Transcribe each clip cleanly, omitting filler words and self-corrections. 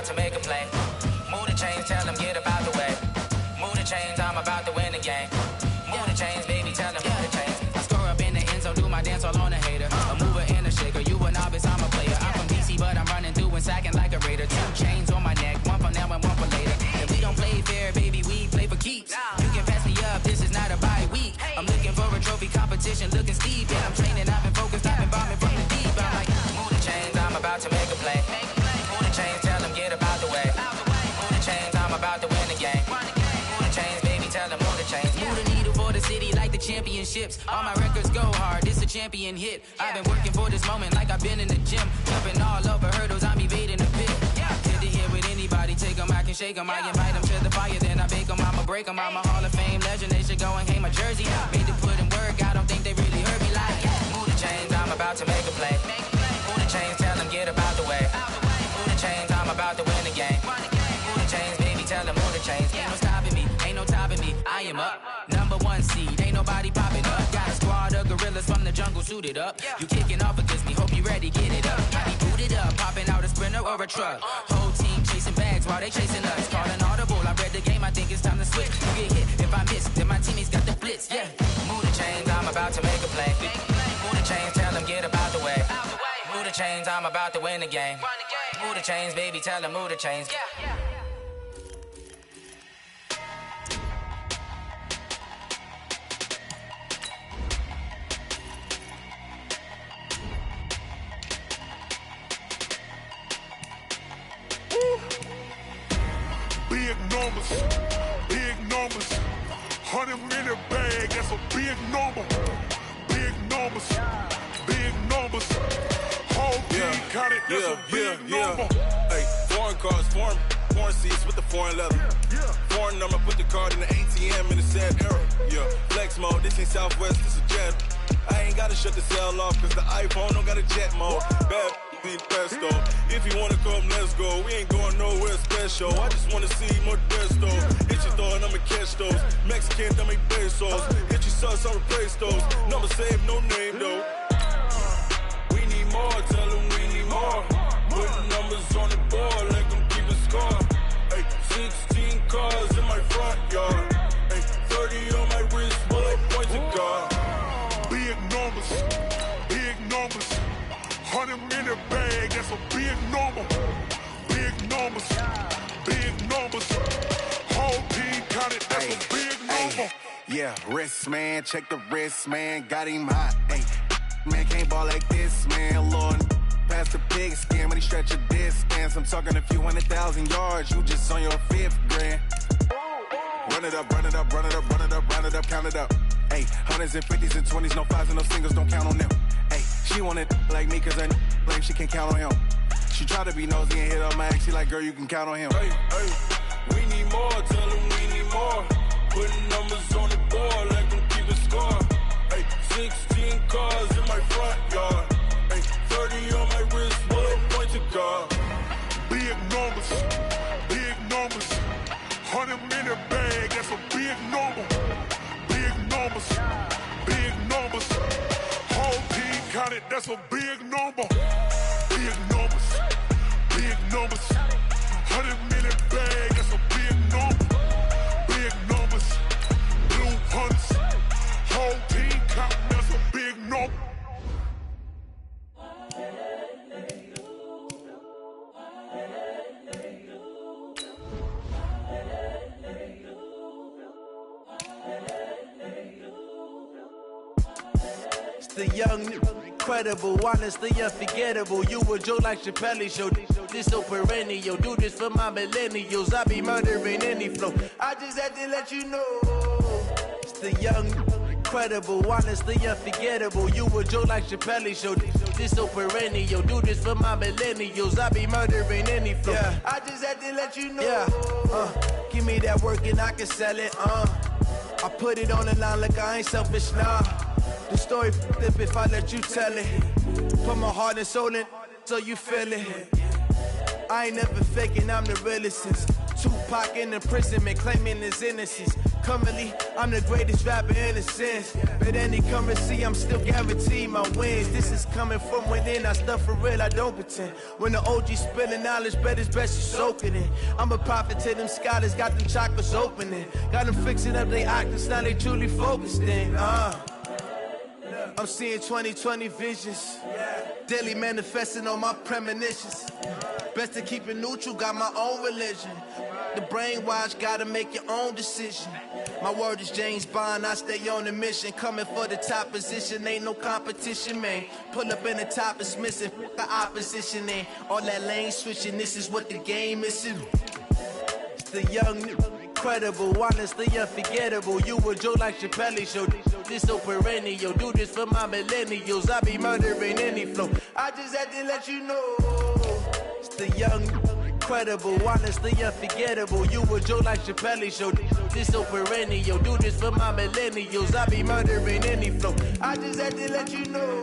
about to make a play. Move the chains, tell them get about the way. Move the chains, I'm about to win the game. Move the chains, baby, tell them move the chains. I score up in the end zone, do my dance all on a hater. A mover and a shaker, you a novice, I'm a player. I'm from DC, but I'm running through and sacking like a raider. 2 chains on my neck, one for now and one for later. If we don't play fair, baby, we play for keeps. You can pass me up, this is not a bye week. I'm looking for a trophy competition, looking steep. Yeah, I'm training, I've been focused, I've been bombing from the deep. I'm like, move the chains, I'm about to make a play. Move the chains, tell them get about the way. Move the chains, I'm about to win the game. Move the chains, baby, tell them move the chains. Move the needle for the city like the championships. All my records go hard, this a champion hit. I've been working for this moment like I've been in the gym. Jumping all over hurdles, I'm evading the pit. Hit to hit with anybody, take them, I can shake them. I invite them to the fire, then I bake them, I'ma break them. I'm a Hall of Fame legend, they should go and hang my jersey. Made to put in work, I don't think they really heard me like. Move the chains, I'm about to make a play. Move the chains, tell them get about the way. Move the chains, I'm about to win the game. Move the chains, baby, tell them move the chains. Ain't no stopping me, ain't no topping me, I am up. #1 seed, ain't nobody popping up. Got a squad of gorillas from the jungle suited up. You kicking off against me, hope you ready, get it up. I be booted up, popping out a sprinter or a truck. Whole team chasing bags while they chasing us. Calling audible, I read the game, I think it's time to switch. You get hit, if I miss, then my teammates got the blitz, yeah. Move the chains, I'm about to make a play. Move the chains, tell them get about the way. Move the chains, I'm about to win the game. Move the chains, baby, tell them move the chains. Big numbers, big numbers. 100 minute bag, that's a big number. Big numbers, big numbers. Whole team count it, that's a big number. Hey, foreign cars, foreign seats with the foreign leather. Foreign number, put the card in the ATM in a sad era. Yeah, flex mode, this ain't Southwest, this a jet. I ain't gotta shut the cell off, cause the iPhone don't got a jet mode. Bad be pesto. If you wanna come, let's go. We ain't going nowhere special. I just wanna see more desto. Hit your thought, I'ma catch those. Mexican, dame pesos. Hit your sus, I'll replace those. Number saved, no name though. We need more, tell them we need more. Putting numbers on the board, let them keep a score. Hey, 16 cars in my front yard. Hey, 30 on my wrist, bullet points to God. Big numbers, big numbers. 100 minute bag, that's a big number. Big numbers, big numbers. Whole team count it, that's a big number. Yeah, wrist man, check the wrist man, got him hot. Ay, man can't ball like this, man. Lord, past the pig skin when he stretch a distance. I'm talking a few 100,000 yards, you just on your 5th grand. Run it up, run it up, run it up, run it up, run it up, count it up. Ay, 100s and 50s and 20s, no 5s and no singles, don't count on them. Ay, she want it like me cause I blame she can't count on him. She try to be nosy and hit up my ex, she like, girl, you can count on him. Hey, hey, we need more, tell them we need more. Putting numbers on the board, let them keep a score. Hey, 16 cars in my front yard. Hey, 30 on my wrist, bullet point to God. Big numbers, big numbers. 100 minute bag, that's a big number. Big numbers, big numbers. Whole team count it, that's a big number. Big numbers, big numbers. 100 minute bag, that's a big number. Big numbers, blue hunts. Whole team count, that's a big number. The young, incredible, honestly unforgettable. You a Joe like Chappelle show. This so perennial. Do this for my millennials. I be murdering any flow. I just had to let you know. It's the young, incredible, honestly unforgettable. You a Joe like Chappelle show. This so perennial. Do this for my millennials. I be murdering any flow. Yeah. I just had to let you know. Yeah. Give me that work and I can sell it. I put it on the line like I ain't selfish, nah. The story flip if I let you tell it. Put my heart and soul in so you feel it. I ain't never faking, I'm the realest since 2 Pac in imprisonment, claiming his innocence. Currently, I'm the greatest rapper in a sense. But any currency, I'm still guaranteed my wins. This is coming from within, I stuff for real, I don't pretend. When the OG spilling knowledge, bet it's best you soak it in. I'm a prophet to them scholars, got them chakras opening. Got them fixing up they octaves, now they truly focused in. I'm seeing 2020 visions. Daily manifesting on my premonitions. Best to keep it neutral, got my own religion. The brainwash, gotta make your own decision. My word is James Bond, I stay on the mission. Coming for the top position, ain't no competition, man. Pull up in the top, it's missing, the opposition ain't. All that lane switching, this is what the game is. It's the young, incredible, honestly unforgettable. You a joke like Chappelle show. This so perennial, do this for my millennials. I be murdering any flow. I just had to let you know. It's the young, incredible, honestly unforgettable. You a joke like Chappelle show. This so perennial, do this for my millennials. I be murdering any flow. I just had to let you know.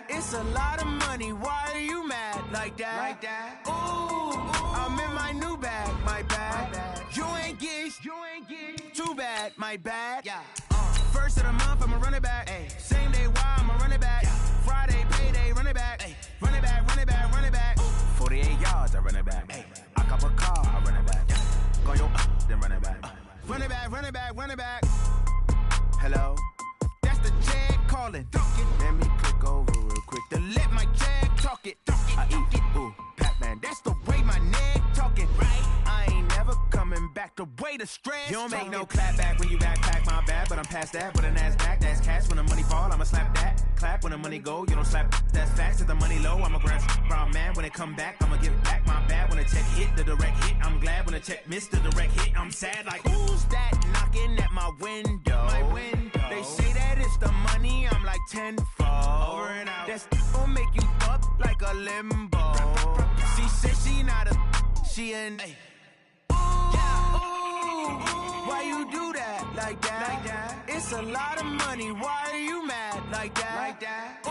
It's a lot of money, why are you mad like that? Ooh, I'm in my new bag, my bad. You ain't get too bad, my bad. Yeah. First of the month, I'ma run it back. Ay. Same day, why I'ma run it back. Yeah. Friday, payday, run it back. Ay. Run it back, run it back, run it back. 48 yards, I run it back. Ay. I cop a car, I run it back. Yeah. Go yo, then run it back. Run it back, run it back, run it back. Hello? That's the check calling. Let me click over real quick to let my check talk it. I eat it, ooh, Pac-Man, that's the way my neck talking. Right? I ain't never coming back the way the stress. You don't make no clap back when you backpack, my bad, but I'm past that. With an ass back, that's cash. When the money fall, I'ma slap that. Clap when the money go, you don't slap. That's facts. If the money low, I'ma grab brown man. When it come back, I'ma give it back. My bad when the check hit, the direct hit. I'm glad when the check missed the direct hit. I'm sad like, who's that knocking at my window? My window. They say that it's the money, I'm like tenfold. Over and out. That's gon' make you up like a limbo. She said she not a, she an. Ay. Why you do that like that? It's a lot of money, why are you mad like that? Ooh,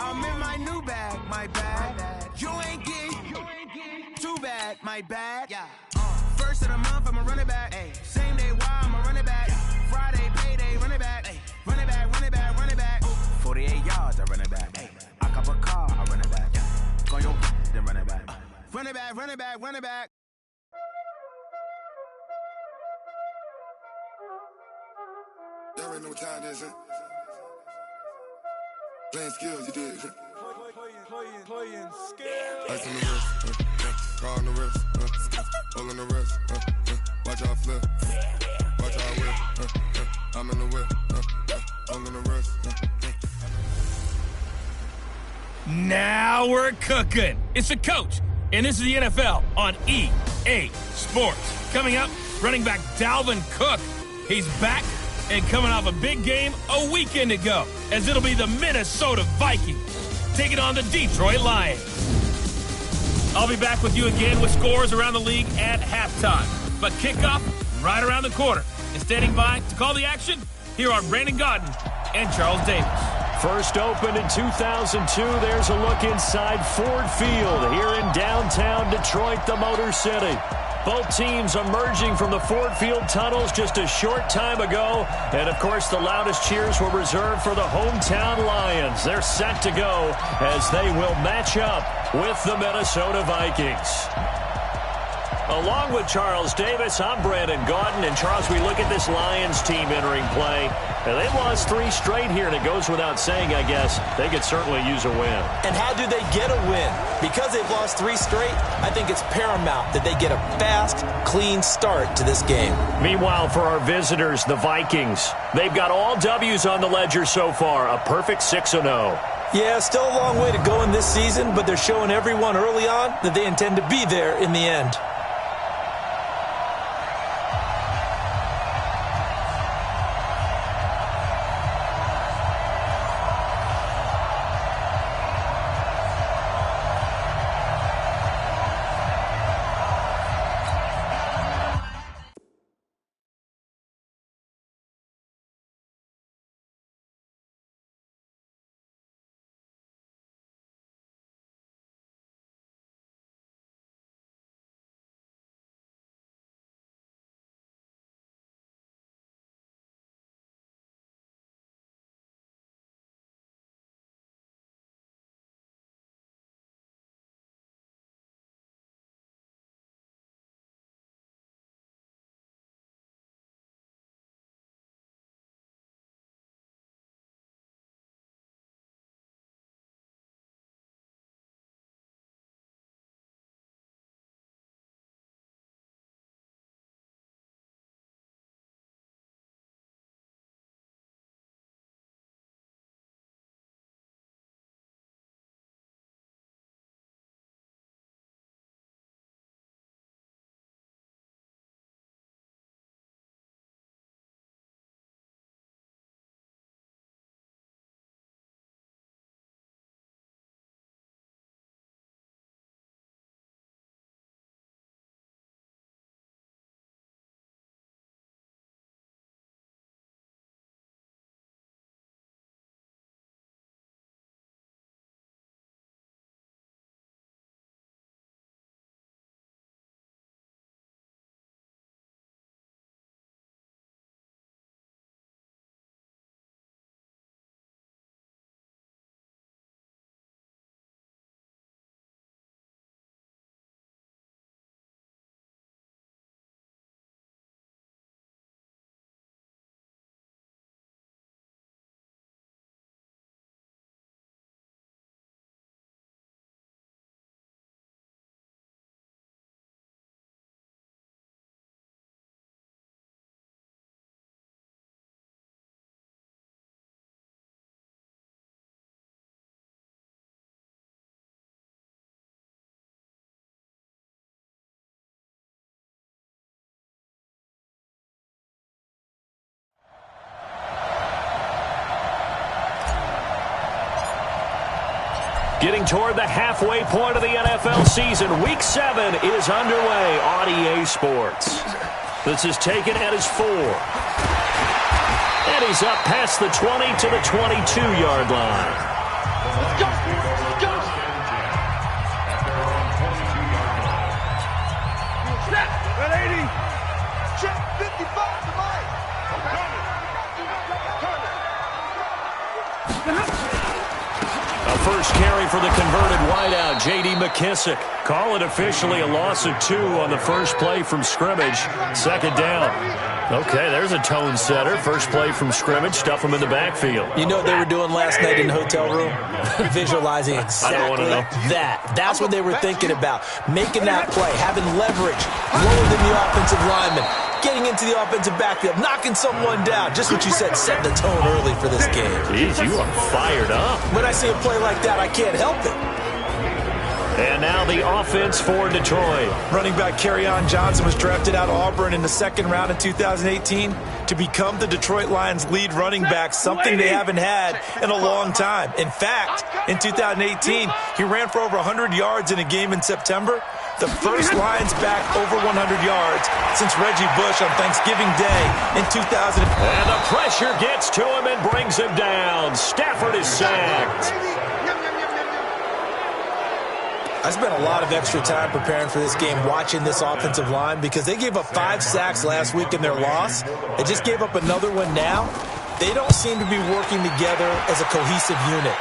I'm in my new bag, my bad. You ain't get too bad, my bad. Yeah. First of the month, I'ma run it back. Ay. Same day, why I'ma run it back. Friday, payday, run it back. Ay. Run it back, run it back, run it back. 48 yards, I run it back. Ay. I cop a car, I run it back. Go yo, then run it back. Run it back, run it back, run it back. Y'all already know what time it is, huh? Playing skills, you did. Playing skills. Ice on the wrist, car on the wrist, hole in the wrist, watch out flip, watch out whip, I'm in the whip, hole in the wrist. Now we're cooking. It's the coach, and this is the NFL on EA Sports. Coming up, running back Dalvin Cook. He's back and coming off a big game a weekend ago, as it'll be the Minnesota Vikings taking on the Detroit Lions. I'll be back with you again with scores around the league at halftime. But kickoff right around the corner. And standing by to call the action, here are Brandon Godden and Charles Davis. First opened in 2002, there's a look inside Ford Field here in downtown Detroit, the Motor City. Both teams emerging from the Ford Field tunnels just a short time ago. And, of course, the loudest cheers were reserved for the hometown Lions. They're set to go as they will match up with the Minnesota Vikings. Along with Charles Davis, I'm Brandon Gaudin. And, Charles, we look at this Lions team entering play. And they've lost 3 straight here, and it goes without saying, I guess, they could certainly use a win. And how do they get a win? Because they've lost 3 straight, I think it's paramount that they get a fast, clean start to this game. Meanwhile, for our visitors, the Vikings, they've got all W's on the ledger so far, a perfect 6-0. Yeah, still a long way to go in this season, but they're showing everyone early on that they intend to be there in the end. Getting toward the halfway point of the NFL season, Week 7 is underway on EA Sports. This is taken at his 4. And he's up past the 20 to the 22-yard line. Let's go! Let's go! Snap! At 80! Check 55 to Mike! A first carry for the converted wideout, J.D. McKissick. Call it officially a loss of 2 on the first play from scrimmage. Second down. Okay, there's a tone setter. First play from scrimmage, stuff him in the backfield. You know what they were doing last night in the hotel room? Visualizing exactly that. That's what they were thinking about. Making that play, having leverage, lower than the offensive lineman, getting into the offensive backfield, knocking someone down. Just what you said, set the tone early for this game. Jeez, you are fired up. When I see a play like that, I can't help it. And now the offense for Detroit. Running back Kerryon Johnson was drafted out of Auburn in the 2nd round in 2018 to become the Detroit Lions' lead running back, something they haven't had in a long time. In fact, in 2018, he ran for over 100 yards in a game in September, the first Lions back over 100 yards since Reggie Bush on Thanksgiving Day in 2000. And the pressure gets to him and brings him down. Stafford is sacked. I spent a lot of extra time preparing for this game, watching this offensive line, because they gave up 5 sacks last week in their loss. They just gave up another one now. They don't seem to be working together as a cohesive unit.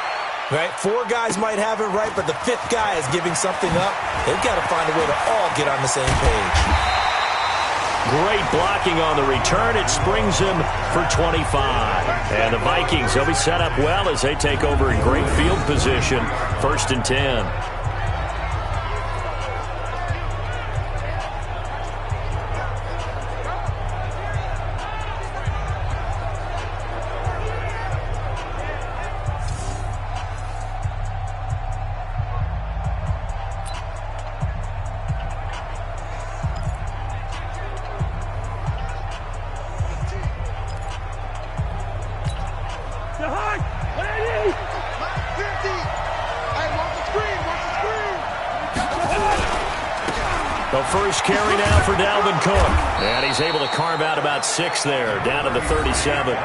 Right? 4 guys might have it right, but the 5th guy is giving something up. They've got to find a way to all get on the same page. Great blocking on the return. It springs him for 25. And the Vikings, they'll be set up well as they take over in great field position. 1st and 10. The first carry now for Dalvin Cook. And he's able to carve out about 6 there, down to the 37.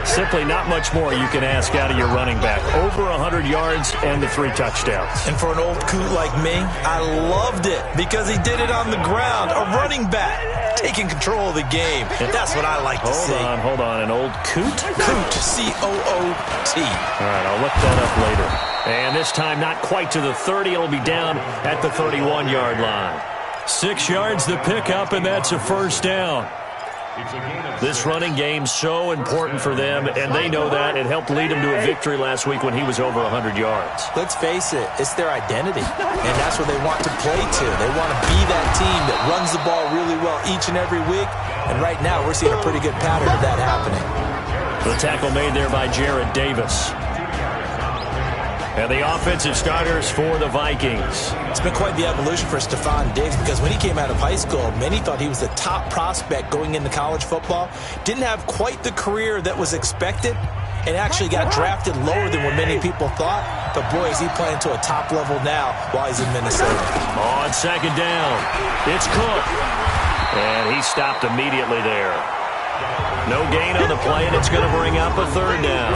Simply not much more you can ask out of your running back. Over 100 yards and the 3 touchdowns. And for an old coot like me, I loved it because he did it on the ground. A running back taking control of the game. That's what I like to see. Hold on. An old coot? Coot, C-O-O-T. All right, I'll look that up later. And this time not quite to the 30. It'll be down at the 31-yard line. 6 yards the pickup, and that's a first down. This running game so important for them, and they know that. It helped lead them to a victory last week when he was over 100 yards. Let's face it, it's their identity, and that's what they want to play to. They want to be that team that runs the ball really well each and every week, and right now we're seeing a pretty good pattern of that happening. The tackle made there by Jarrett Davis. And the offensive starters for the Vikings. It's been quite the evolution for Stephon Diggs because when he came out of high school, many thought he was the top prospect going into college football. Didn't have quite the career that was expected and actually got drafted lower than what many people thought. But, boy, is he playing to a top level now while he's in Minnesota. On 2nd down, it's Cook. And he stopped immediately there. No gain on the play, and it's going to bring up a 3rd down.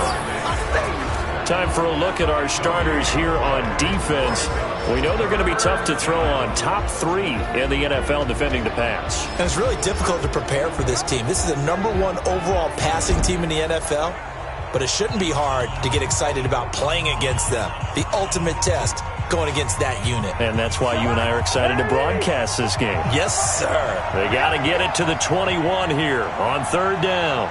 Time for a look at our starters here on defense. We know they're going to be tough to throw on. Top 3 in the NFL defending the pass. And it's really difficult to prepare for this team. This is the #1 overall passing team in the NFL, but it shouldn't be hard to get excited about playing against them. The ultimate test going against that unit. And that's why you and I are excited to broadcast this game. Yes, sir. They got to get it to the 21 here on 3rd down.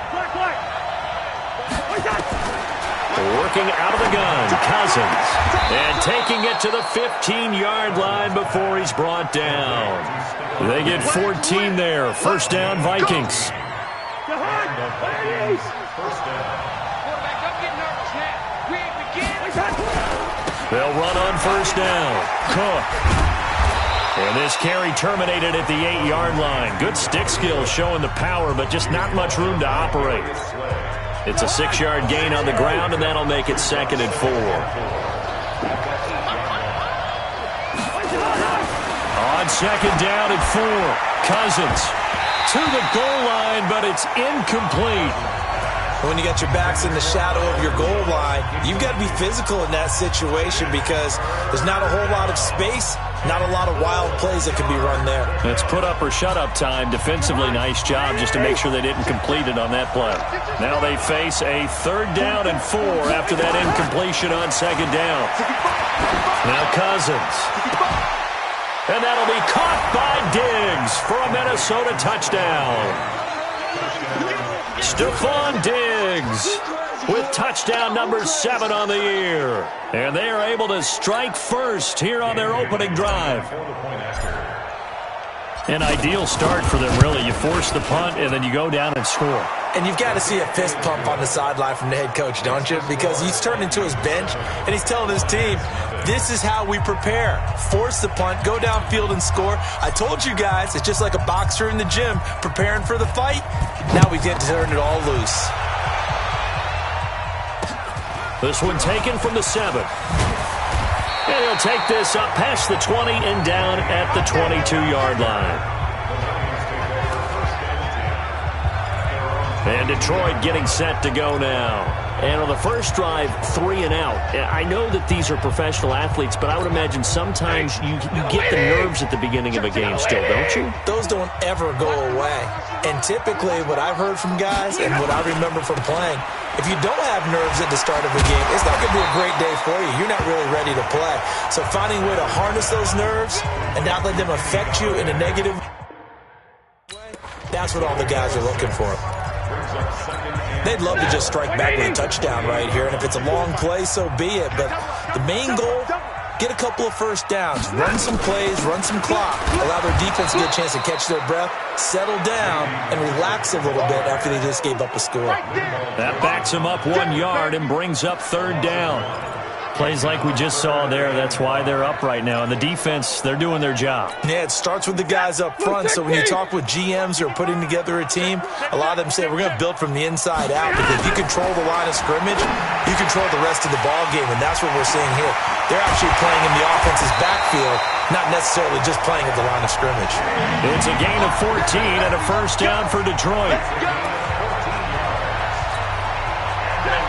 Working out of the gun, Cousins. And taking it to the 15-yard line before he's brought down. They get 14 there. 1st down, Vikings. They'll run on 1st down. Cook. And this carry terminated at the 8-yard line. Good stick skills showing the power, but just not much room to operate. It's a 6-yard gain on the ground, and that'll make it 2nd and 4. On 2nd down and 4, Cousins to the goal line, but it's incomplete. When you got your backs in the shadow of your goal line, you've got to be physical in that situation because there's not a whole lot of space, not a lot of wild plays that can be run there. It's put up or shut up time. Defensively, nice job just to make sure they didn't complete it on that play. Now they face a 3rd down and 4 after that incompletion on 2nd down. Now Cousins. And that'll be caught by Diggs for a Minnesota touchdown. Stephon Diggs with touchdown number 7 on the year. And they are able to strike first here on their opening drive. An ideal start for them, really. You force the punt, and then you go down and score. And you've got to see a fist pump on the sideline from the head coach, don't you? Because he's turned into his bench, and he's telling his team, this is how we prepare. Force the punt, go downfield and score. I told you guys, it's just like a boxer in the gym preparing for the fight. Now we get to turn it all loose. This one taken from the 7. And he'll take this up past the 20 and down at the 22-yard line. And Detroit getting set to go now. And on the first drive, 3 and out. I know that these are professional athletes, but I would imagine sometimes you get the nerves at the beginning of a game still, don't you? Those don't ever go away. And typically what I've heard from guys and what I remember from playing, if you don't have nerves at the start of a game, it's not going to be a great day for you. You're not really ready to play. So finding a way to harness those nerves and not let them affect you in a negative way, that's what all the guys are looking for. They'd love to just strike back with a touchdown right here, and if it's a long play, so be it. But the main goal, get a couple of first downs, run some plays, run some clock, allow their defense to get a chance to catch their breath, settle down, and relax a little bit after they just gave up a score. That backs them up 1 yard and brings up 3rd down. Plays like we just saw there, that's why they're up right now. And the defense, they're doing their job. Yeah, it starts with the guys up front. So when you talk with GMs who are putting together a team, a lot of them say we're going to build from the inside out, because if you control the line of scrimmage, you control the rest of the ball game, and that's what we're seeing here. They're actually playing in the offense's backfield, not necessarily just playing at the line of scrimmage. It's a gain of 14 and a first down for Detroit.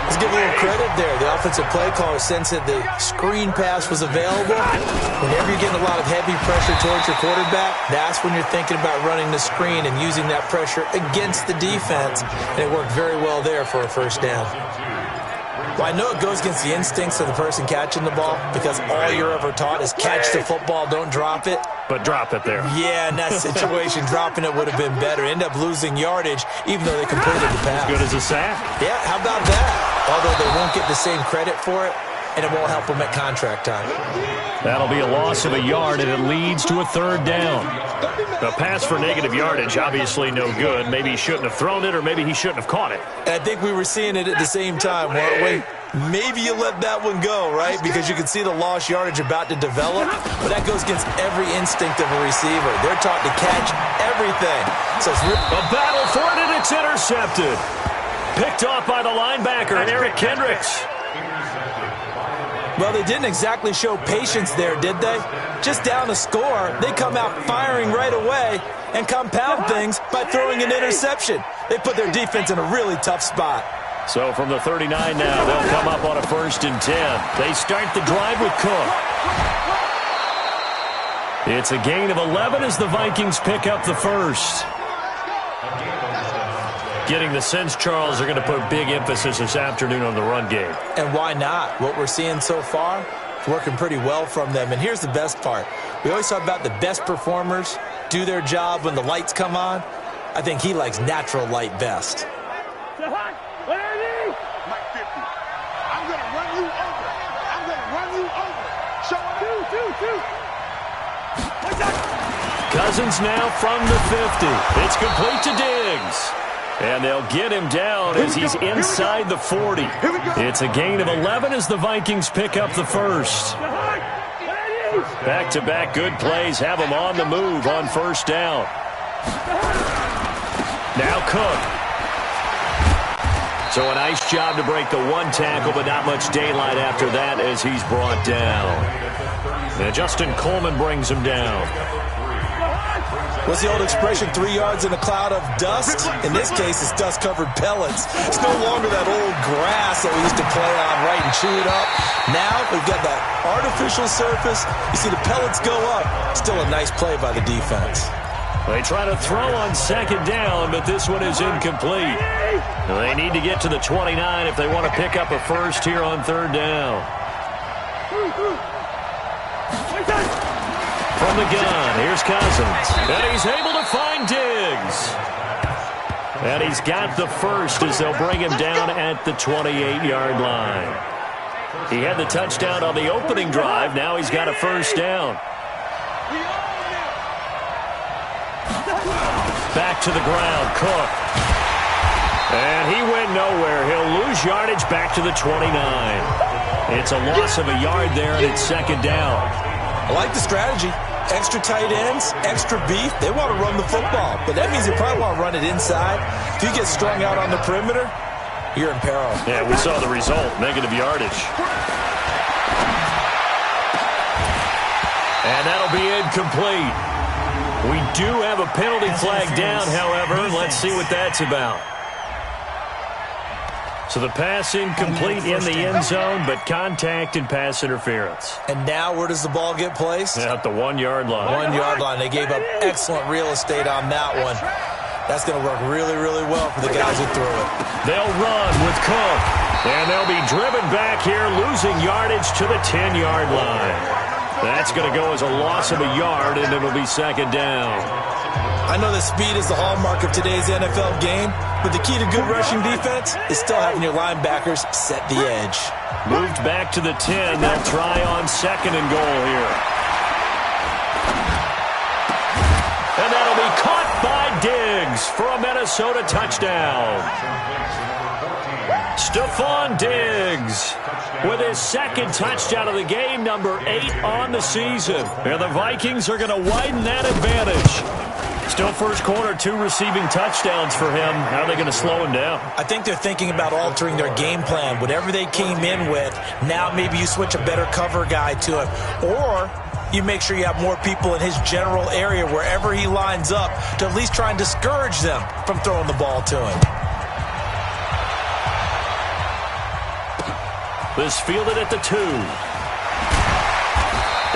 Let's give a little credit there. The offensive play caller sensed that the screen pass was available. Whenever you're getting a lot of heavy pressure towards your quarterback, that's when you're thinking about running the screen and using that pressure against the defense. And it worked very well there for a first down. Well, I know it goes against the instincts of the person catching the ball, because all you're ever taught is catch the football, don't drop it. But drop it there. Yeah, in that situation, dropping it would have been better. End up losing yardage, even though they completed the pass. As good as a sack. Yeah, how about that? Although they won't get the same credit for it, and it won't help them at contract time. That'll be a loss of a yard, and it leads to a 3rd down. The pass for negative yardage, obviously no good. Maybe he shouldn't have thrown it, or maybe he shouldn't have caught it. And I think we were seeing it at the same time, weren't we? Maybe you let that one go, right? Because you can see the lost yardage about to develop, but that goes against every instinct of a receiver. They're taught to catch everything. So it's a battle for it, and it's intercepted. Picked off by the linebacker, Eric Kendricks. Well, they didn't exactly show patience there, did they? Just down a score, they come out firing right away and compound things by throwing an interception. They put their defense in a really tough spot. So from the 39 now, they'll come up on a 1st and 10. They start the drive with Cook. It's a gain of 11 as the Vikings pick up the first. Getting the sense, Charles, are going to put big emphasis this afternoon on the run game. And why not? What we're seeing so far is working pretty well from them. And here's the best part. We always talk about the best performers do their job when the lights come on. I think he likes natural light best. Cousins now from the 50. It's complete to Diggs. And they'll get him down as he's inside the 40. It's a gain of 11 as the Vikings pick up the first. Back-to-back good plays have him on the move on 1st down. Now Cook. So a nice job to break the 1 tackle, but not much daylight after that as he's brought down. And Justin Coleman brings him down. What's the old expression, 3 yards in a cloud of dust? In this case, it's dust-covered pellets. It's no longer that old grass that we used to play on, right, and chew it up. Now we've got that artificial surface. You see the pellets go up. Still a nice play by the defense. They try to throw on 2nd down, but this one is incomplete. They need to get to the 29 if they want to pick up a first here on 3rd down. From the gun, here's Cousins. And he's able to find Diggs. And he's got the first as they'll bring him down at the 28-yard line. He had the touchdown on the opening drive. Now he's got a first down. Back to the ground, Cook. And he went nowhere. He'll lose yardage back to the 29. It's a loss of a yard there, and it's 2nd down. I like the strategy. Extra tight ends, extra beef. They want to run the football, but that means they probably want to run it inside. If you get strung out on the perimeter, you're in peril. Yeah, we saw the result, negative yardage. And that'll be incomplete. We do have a penalty flag down, however. Let's see what that's about. So the pass incomplete in the end zone, but contact and pass interference. And now where does the ball get placed? At the 1 yard line. 1 yard line. They gave up excellent real estate on that one. That's going to work really, really well for the guys who threw it. They'll run with Cook. And they'll be driven back here, losing yardage to the 10-yard line. That's going to go as a loss of a yard, and it'll be second down. I know that speed is the hallmark of today's NFL game, but the key to good rushing defense is still having your linebackers set the edge. Moved back to the 10. They'll try on second and goal here. And that'll be caught by Diggs for a Minnesota touchdown. Stephon Diggs with his second touchdown of the game, number 8 on the season. And the Vikings are going to widen that advantage. Still first quarter, 2 receiving touchdowns for him. How are they going to slow him down? I think they're thinking about altering their game plan. Whatever they came in with, now maybe you switch a better cover guy to him. Or you make sure you have more people in his general area wherever he lines up to at least try and discourage them from throwing the ball to him. This fielded at the 2.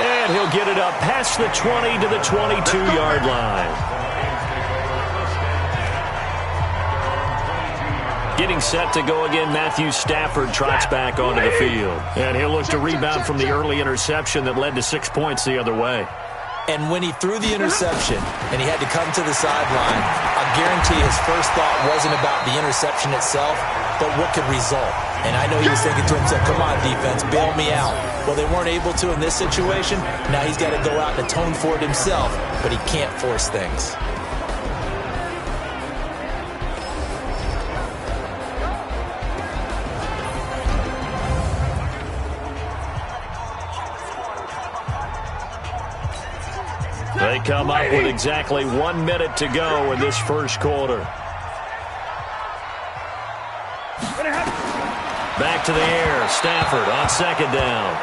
And he'll get it up past the 20 to the 22-yard line. Getting set to go again, Matthew Stafford trots back onto the field. And he'll look to rebound from the early interception that led to 6 points the other way. And when he threw the interception and he had to come to the sideline, I guarantee his first thought wasn't about the interception itself, but what could result. And I know he was thinking to himself, come on, defense, bail me out. Well, they weren't able to in this situation. Now he's got to go out and atone for it himself, but he can't force things. They come up with exactly 1 minute to go in this first quarter. Back to the air. Stafford on second down.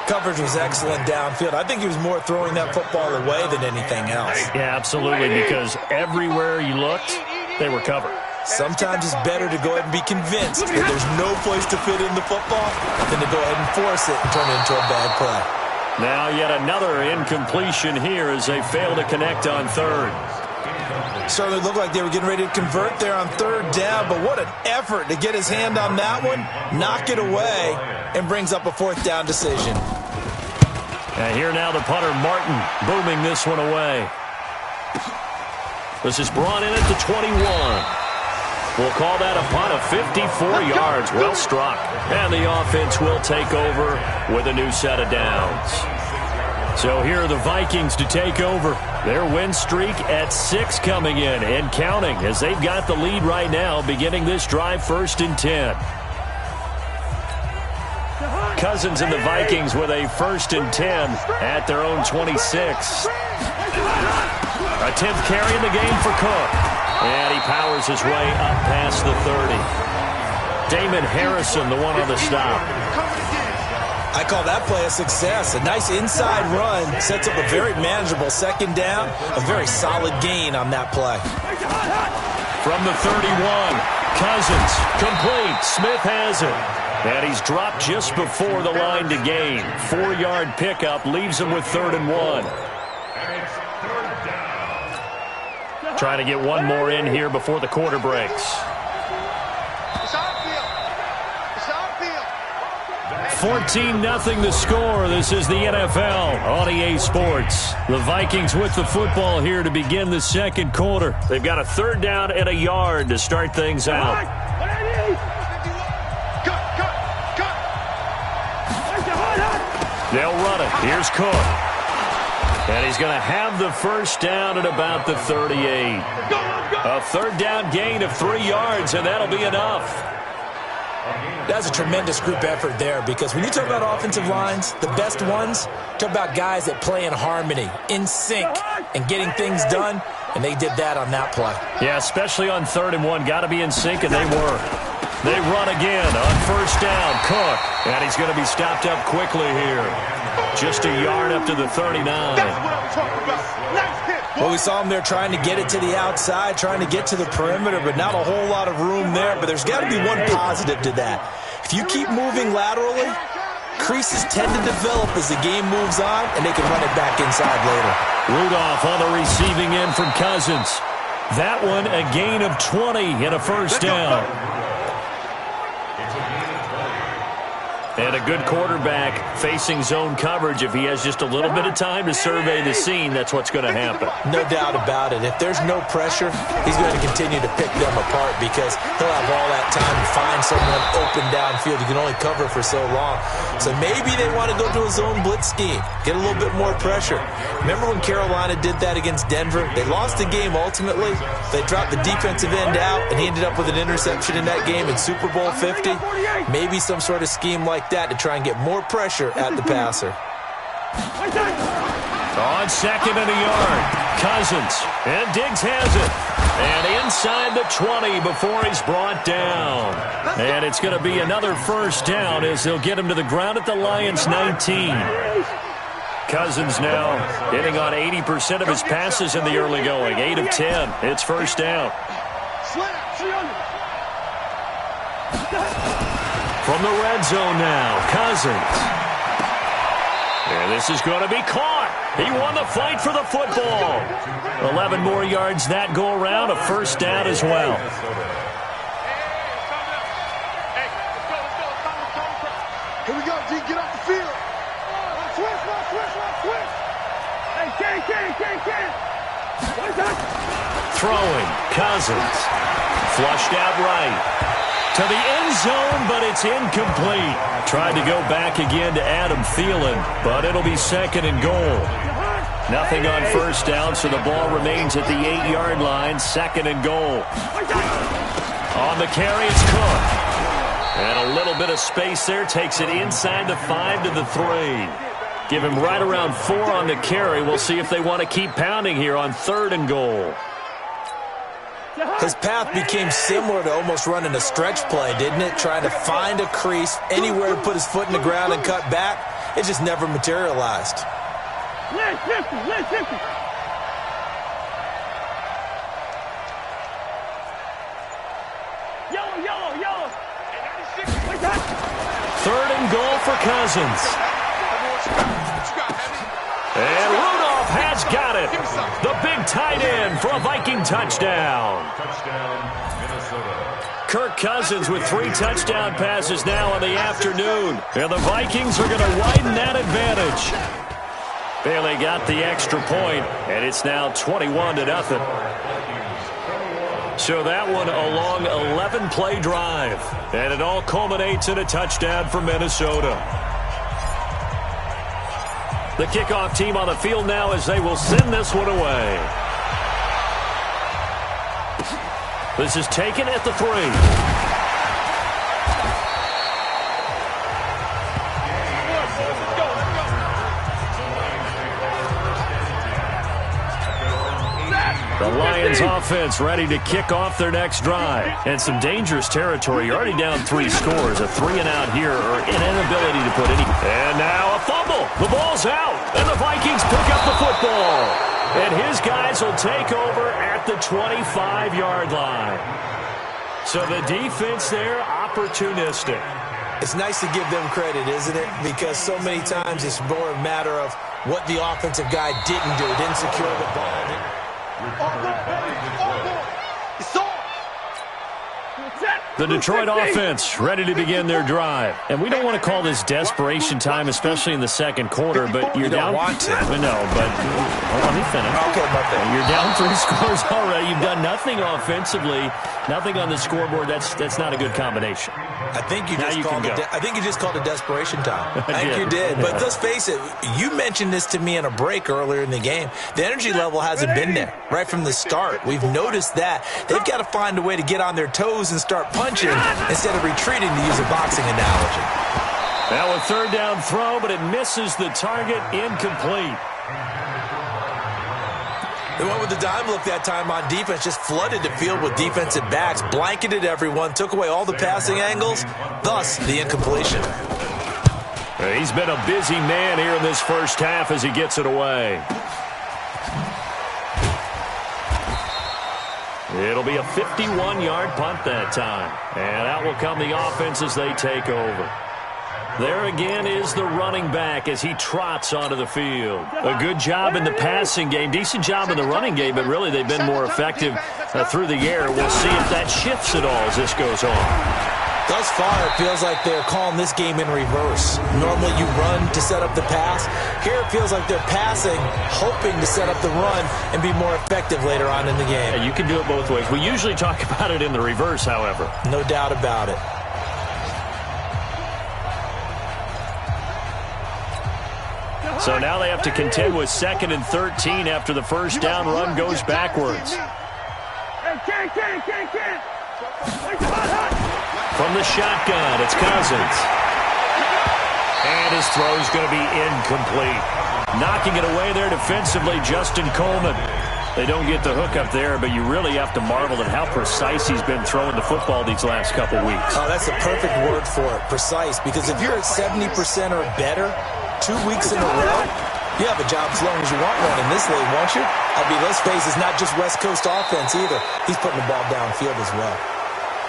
Coverage was excellent downfield. I think he was more throwing that football away than anything else. Yeah, absolutely, because everywhere you looked, they were covered. Sometimes it's better to go ahead and be convinced that there's no place to fit in the football than to go ahead and force it and turn it into a bad play. Now yet another incompletion here as they fail to connect on third. Certainly looked like they were getting ready to convert there on third down, but what an effort to get his hand on that one, knock it away, and brings up a fourth down decision. And here now the punter, Martin, booming this one away. This is brought in at the 21. We'll call that a punt of 54 yards. Well struck. And the offense will take over with a new set of downs. So here are the Vikings to take over. Their win streak at 6 coming in and counting as they've got the lead right now, beginning this drive 1st and 10. Cousins and the Vikings with a 1st and 10 at their own 26. A 10th carry in the game for Cook. And he powers his way up past the 30. Damon Harrison, the one on the stop. I call that play a success. A nice inside run sets up a very manageable second down. A very solid gain on that play. From the 31, Cousins, complete. Smith has it. And he's dropped just before the line to gain. 4-yard pickup leaves him with 3rd and 1. Trying to get one more in here before the quarter breaks. 14-0 the score. This is the NFL on EA Sports. The Vikings with the football here to begin the second quarter. They've got a 3rd down and a yard to start things out. They'll run it. Here's Cook. And he's going to have the first down at about the 38. A 3rd down gain of 3 yards, and that'll be enough. That's a tremendous group effort there, because when you talk about offensive lines, the best ones, talk about guys that play in harmony, in sync, and getting things done, and they did that on that play. Yeah, especially on 3rd and 1. Got to be in sync, and they were. They run again on 1st down. Cook, and he's going to be stopped up quickly here. Just a yard up to the 39. That's what I'm talking about. Nice hit. Well, we saw him there trying to get it to the outside, trying to get to the perimeter, but not a whole lot of room there. But there's got to be one positive to that. If you keep moving laterally, creases tend to develop as the game moves on, and they can run it back inside later. Rudolph on the receiving end from Cousins. That one a gain of 20 and a first down. And a good quarterback facing zone coverage. If he has just a little bit of time to survey the scene, that's what's going to happen. No doubt about it. If there's no pressure, he's going to continue to pick them apart because he'll have all that time to find someone open downfield. You can only cover for so long. So maybe they want to go to a zone blitz scheme, get a little bit more pressure. Remember when Carolina did that against Denver? They lost the game ultimately. They dropped the defensive end out, and he ended up with an interception in that game in Super Bowl 50. Maybe some sort of scheme like that to try and get more pressure at the passer. On second and a yard, Cousins, and Diggs has it. And inside the 20 before he's brought down. And it's going to be another first down as they'll get him to the ground at the Lions' 19. Cousins now hitting on 80% of his passes in the early going. 8 of 10. It's first down. From the red zone now, Cousins. And this is going to be caught. He won the fight for the football. 11 more yards that go around, a first down as well. Here we go, D. Get off the field. Switch. Hey, Throwing, Cousins. Flushed out right. To the end zone, but it's incomplete. Tried to go back again to Adam Thielen, but it'll be second and goal. Nothing on first down, so the ball remains at the 8-yard line, second and goal. On the carry, it's Cook. And a little bit of space there, takes it inside the 5 to the 3. Give him right around 4 on the carry. We'll see if they want to keep pounding here on third and goal. His path became similar to almost running a stretch play, didn't it? Trying to find a crease, anywhere to put his foot in the ground and cut back. It just never materialized. Yellow. Third and goal for Cousins. And Rudolph has got it. The big tight end for a Viking touchdown. Kirk Cousins with 3 touchdown passes now in the afternoon. And the Vikings are going to widen that advantage. Bailey got the extra point, and it's now 21-0. So that one a long 11-play drive. And it all culminates in a touchdown for Minnesota. The kickoff team on the field now as they will send this one away. This is taken at the 3. The Lions offense ready to kick off their next drive. And some dangerous territory. You're already down 3 scores. A 3-and-out here or an inability to put any. And now a fumble. The ball's out. And the Vikings pick up the football. And his guys will take over at the 25-yard line. So the defense there, opportunistic. It's nice to give them credit, isn't it? Because so many times it's more a matter of what the offensive guy didn't do. Didn't secure the ball. The Detroit offense ready to begin their drive. And we don't want to call this desperation time, especially in the second quarter, but you're down. Want to. No, but let me finish. Okay, my thing. You're down 3 scores already. You've done nothing offensively, nothing on the scoreboard. That's not a good combination. I think you just called it desperation time. I think you did. But let's face it, you mentioned this to me in a break earlier in the game. The energy level hasn't been there right from the start. We've noticed that. They've got to find a way to get on their toes and start punching instead of retreating, to use a boxing analogy. Now a third down throw, but it misses the target, incomplete. They went with the dime look that time on defense, just flooded the field with defensive backs, blanketed everyone, took away all the passing angles, thus the incompletion. He's been a busy man here in this first half as he gets it away. It'll be a 51-yard punt that time. And out will come the offense as they take over. There again is the running back as he trots onto the field. A good job in the passing game, decent job in the running game, but really they've been more effective through the air. We'll see if that shifts at all as this goes on. Thus far, it feels like they're calling this game in reverse. Normally you run to set up the pass. Here it feels like they're passing, hoping to set up the run and be more effective later on in the game. Yeah, you can do it both ways. We usually talk about it in the reverse, however. No doubt about it. So now they have to contend with 2nd and 13 after the first down run goes backwards. From the shotgun, it's Cousins. And his throw's going to be incomplete. Knocking it away there defensively, Justin Coleman. They don't get the hook up there, but you really have to marvel at how precise he's been throwing the football these last couple weeks. Oh, that's the perfect word for it, precise. Because if you're at 70% or better 2 weeks in a row, you have a job as long as you want one in this league, won't you? I mean, let's face it's not just West Coast offense either. He's putting the ball downfield as well.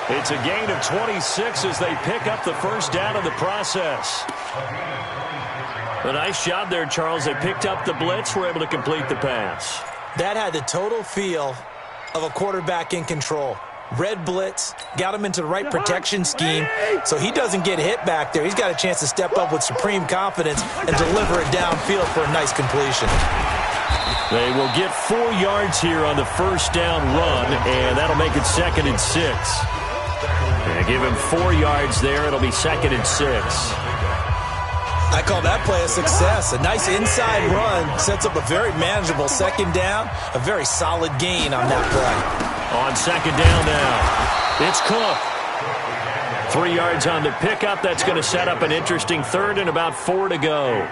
It's a gain of 26 as they pick up the first down of the process. A nice job there, Charles. They picked up the blitz, were able to complete the pass. That had the total feel of a quarterback in control. Red blitz, got him into the right protection scheme, so he doesn't get hit back there. He's got a chance to step up with supreme confidence and deliver it downfield for a nice completion. They will get 4 yards here on the first down run, and that'll make it 2nd and 6. And give him 4 yards there. It'll be 2nd and 6. I call that play a success. A nice inside run sets up a very manageable 2nd down. A very solid gain on that play. On 2nd down now, it's Cook. 3 yards on the pickup. That's going to set up an interesting 3rd and about 4 to go.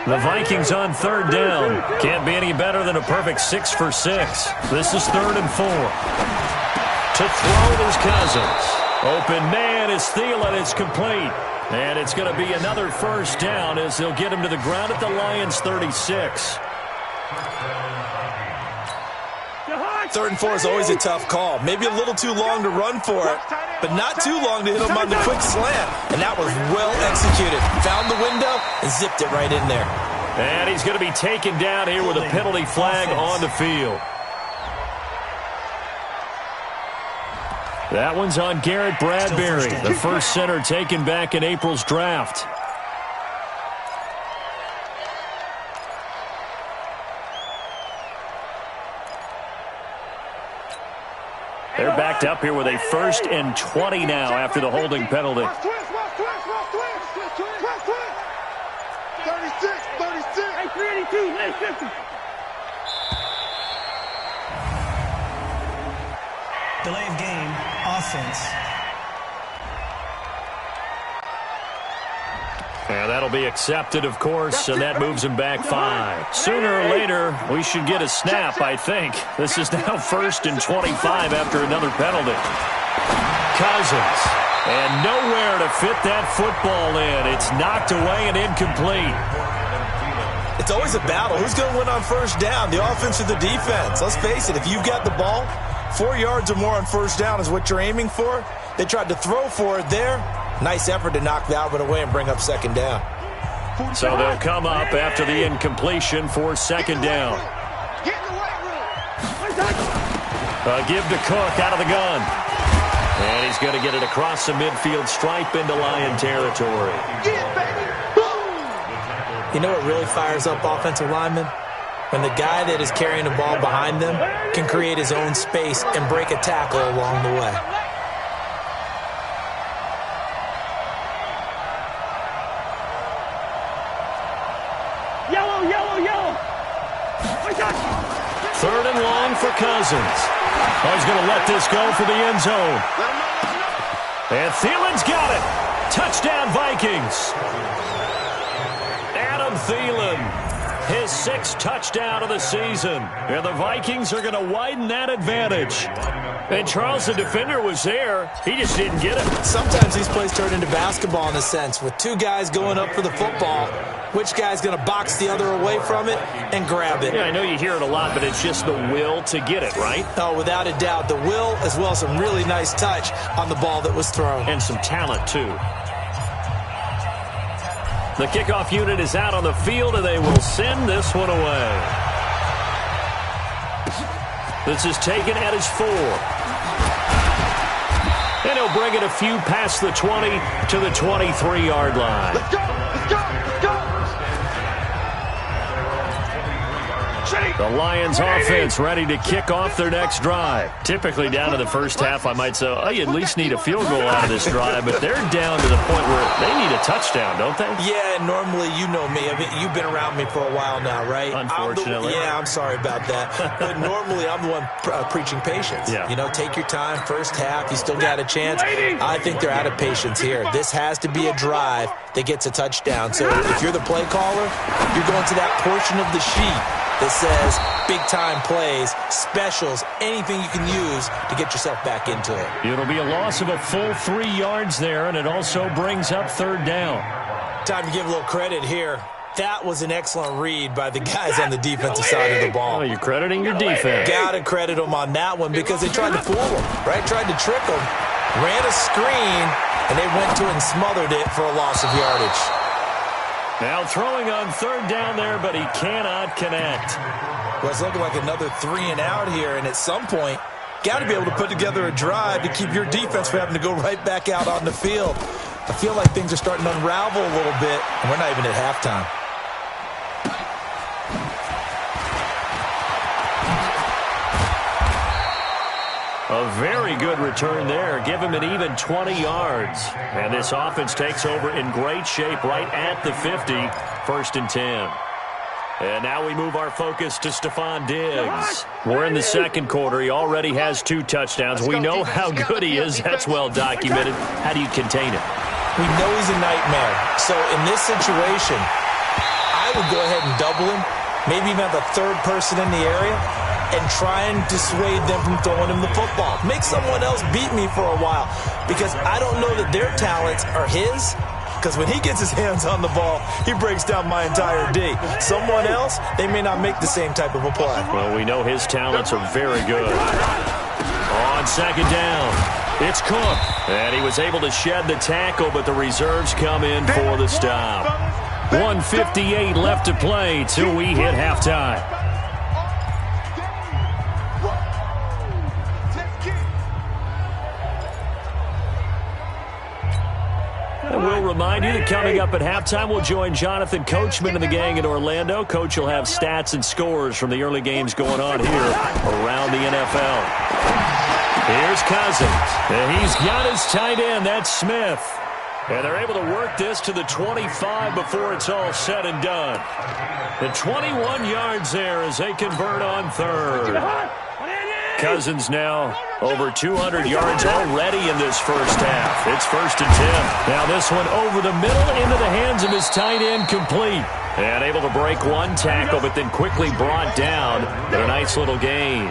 The Vikings on 3rd down. Can't be any better than a perfect 6 for 6. This is 3rd and 4. To throw is Cousins. Open man is Thielen. It's complete. And it's going to be another first down as they'll get him to the ground at the Lions' 36. 3rd and 4 is always a tough call. Maybe a little too long to run for it, but not too long to hit him on the quick slant. And that was well executed. Found the window and zipped it right in there. And he's going to be taken down here with a penalty flag on the field. That one's on Garrett Bradbury, the first center taken back in April's draft. They're backed up here with a 1st and 20 now after the holding penalty. 36. Hey, 382, hey, 50. Delay of game, offense. And that'll be accepted, of course, and that moves him back 5. Sooner or later, we should get a snap, I think. This is now 1st and 25 after another penalty. Cousins, and nowhere to fit that football in. It's knocked away and incomplete. It's always a battle. Who's going to win on first down, the offense or the defense? Let's face it, if you've got the ball, 4 yards or more on first down is what you're aiming for. They tried to throw for it there. Nice effort to knock that one away and bring up 2nd down. So they'll come up after the incompletion for 2nd down. Give to Cook out of the gun. And he's going to get it across the midfield stripe into Lion territory. You know what really fires up offensive linemen? When the guy that is carrying the ball behind them can create his own space and break a tackle along the way. Yellow, yellow, yellow. 3rd and long for Cousins. Oh, he's going to let this go for the end zone. And Thielen's got it. Touchdown, Vikings. Adam Thielen. his 6th touchdown of the season. And the Vikings are going to widen that advantage. And Charles, the defender, was there. He just didn't get it. Sometimes these plays turn into basketball in a sense, with two guys going up for the football. Which guy's going to box the other away from it and grab it? Yeah, I know you hear it a lot, but it's just the will to get it, right? Oh, without a doubt. The will, as well as some really nice touch on the ball that was thrown. And some talent, too. The kickoff unit is out on the field, and they will send this one away. This is taken at his 4. And he'll bring it a few past the 20 to the 23-yard line. Let's go! Let's go! Let's go! The Lions offense ready to kick off their next drive. Typically down to the first half, I might say, oh, you at least need a field goal out of this drive, but they're down to the point where they need a touchdown, don't they? Yeah, and normally, you know me. I mean, you've been around me for a while now, right? Unfortunately. I'm sorry about that. But normally, I'm the one preaching patience. Yeah. You know, take your time. First half, you still got a chance. I think they're out of patience here. This has to be a drive that gets a touchdown. So if you're the play caller, you're going to that portion of the sheet that says big-time plays, specials, anything you can use to get yourself back into it. It'll be a loss of a full 3 yards there, and it also brings up 3rd down. Time to give a little credit here. That was an excellent read by the guys on the defensive side of the ball. Oh, you're crediting your defense. Got to credit them on that one because they tried to fool them, right? Tried to trick them, ran a screen, and they went to it and smothered it for a loss of yardage. Now throwing on 3rd down there, but he cannot connect. Well, it's looking like another 3 and out here, and at some point, got to be able to put together a drive to keep your defense from having to go right back out on the field. I feel like things are starting to unravel a little bit, and we're not even at halftime. A very good return there. Give him an even 20 yards. And this offense takes over in great shape right at the 50. 1st and 10. And now we move our focus to Stephon Diggs. We're in the 2nd quarter. He already has 2 touchdowns. We know how good he is. That's well documented. How do you contain him? We know he's a nightmare. So in this situation, I would go ahead and double him. Maybe even have a 3rd person in the area and try and dissuade them from throwing him the football. Make someone else beat me for a while because I don't know that their talents are his, because when he gets his hands on the ball, he breaks down my entire D. Someone else, they may not make the same type of a play. Well, we know his talents are very good. On 2nd down, it's Cook. And he was able to shed the tackle, but the reserves come in for the stop. 1:58 left to play till we hit halftime. And we'll remind you that coming up at halftime, we'll join Jonathan Coachman and the gang in Orlando. Coach will have stats and scores from the early games going on here around the NFL. Here's Cousins. And he's got his tight end. That's Smith. And they're able to work this to the 25 before it's all said and done. The 21 yards there as they convert on 3rd. Cousins now over 200 yards already in this first half. It's 1st and 10. Now this one over the middle into the hands of his tight end, complete. And able to break 1 tackle, but then quickly brought down. But a nice little gain.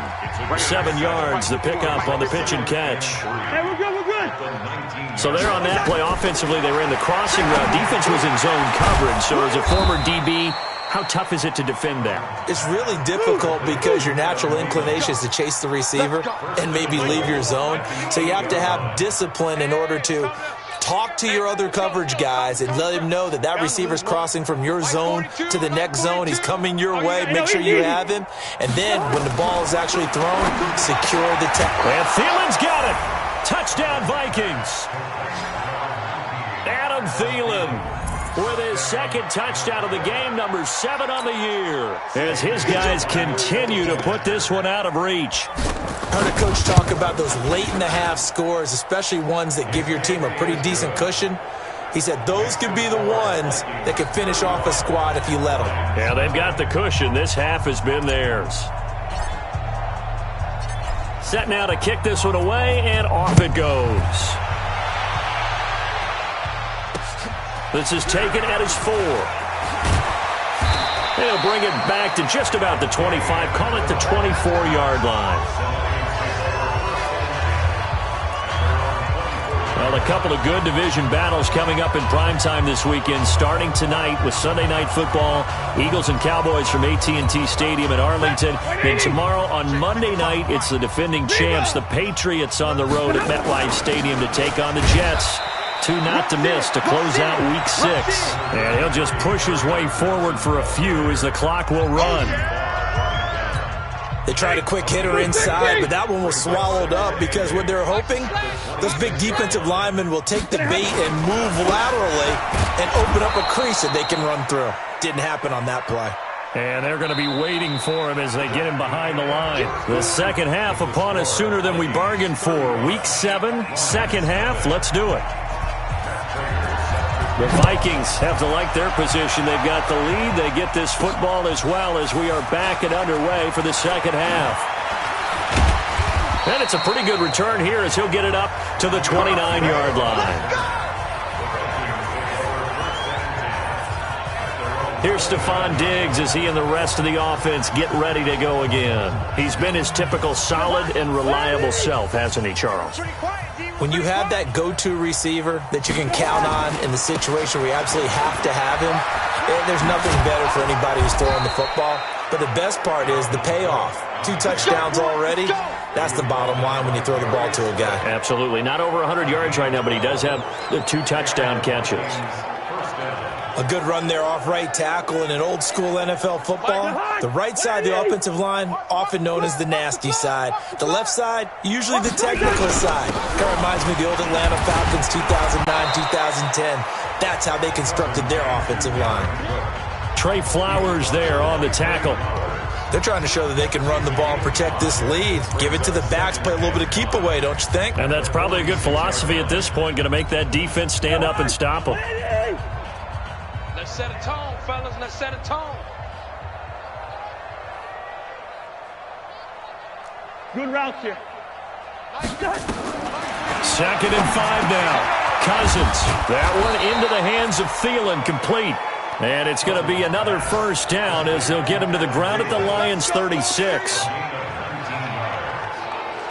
7 yards, the pickup on the pitch and catch. Hey, we're good, we're good. So there on that play, offensively, they ran the crossing route. Defense was in zone coverage. So as a former DB, how tough is it to defend that? It's really difficult because your natural inclination is to chase the receiver and maybe leave your zone. So you have to have discipline in order to talk to your other coverage guys and let him know that that receiver's crossing from your zone to the next zone. He's coming your way. Make sure you have him. And then when the ball is actually thrown, secure the tackle. And Thielen's got it. Touchdown, Vikings. Adam Thielen with his 2nd touchdown of the game, number 7 on the year, as his guys continue to put this one out of reach. I heard a coach talk about those late-in-the-half scores, especially ones that give your team a pretty decent cushion. He said those could be the ones that could finish off a squad if you let them. Yeah, they've got the cushion. This half has been theirs. Set now to kick this one away, and off it goes. This is taken at his 4. They'll bring it back to just about the 25. Call it the 24-yard line. Well, a couple of good division battles coming up in primetime this weekend, starting tonight with Sunday Night Football, Eagles and Cowboys from AT&T Stadium in Arlington. Then tomorrow on Monday night, it's the defending champs, the Patriots, on the road at MetLife Stadium to take on the Jets. Two not to miss to close out Week 6. And he'll just push his way forward for a few as the clock will run. They tried a quick hitter inside, but that one was swallowed up because what they're hoping, those big defensive linemen will take the bait and move laterally and open up a crease that they can run through. Didn't happen on that play. And they're going to be waiting for him as they get him behind the line. The second half upon us sooner than we bargained for. Week 7, second half. Let's do it. The Vikings have to like their position. They've got the lead. They get this football as well as we are back and underway for the second half. And it's a pretty good return here as he'll get it up to the 29-yard line. Here's Stephon Diggs as he and the rest of the offense get ready to go again. He's been his typical solid and reliable self, hasn't he, Charles? When you have that go-to receiver that you can count on in the situation where you absolutely have to have him, there's nothing better for anybody who's throwing the football. But the best part is the payoff. 2 touchdowns already. That's the bottom line when you throw the ball to a guy. Absolutely. Not over 100 yards right now, but he does have the 2 touchdown catches. A good run there off right tackle in an old-school NFL football. The right side of the offensive line, often known as the nasty side. The left side, usually the technical side. That reminds me of the old Atlanta Falcons 2009-2010. That's how they constructed their offensive line. Trey Flowers there on the tackle. They're trying to show that they can run the ball and protect this lead. Give it to the backs, play a little bit of keep away, don't you think? And that's probably a good philosophy at this point, going to make that defense stand up and stop them. Let's set a tone, fellas. Let's set a tone. Good route here. Second and 5 now. Cousins. That one into the hands of Thielen, complete. And it's going to be another first down as they'll get him to the ground at the Lions' 36.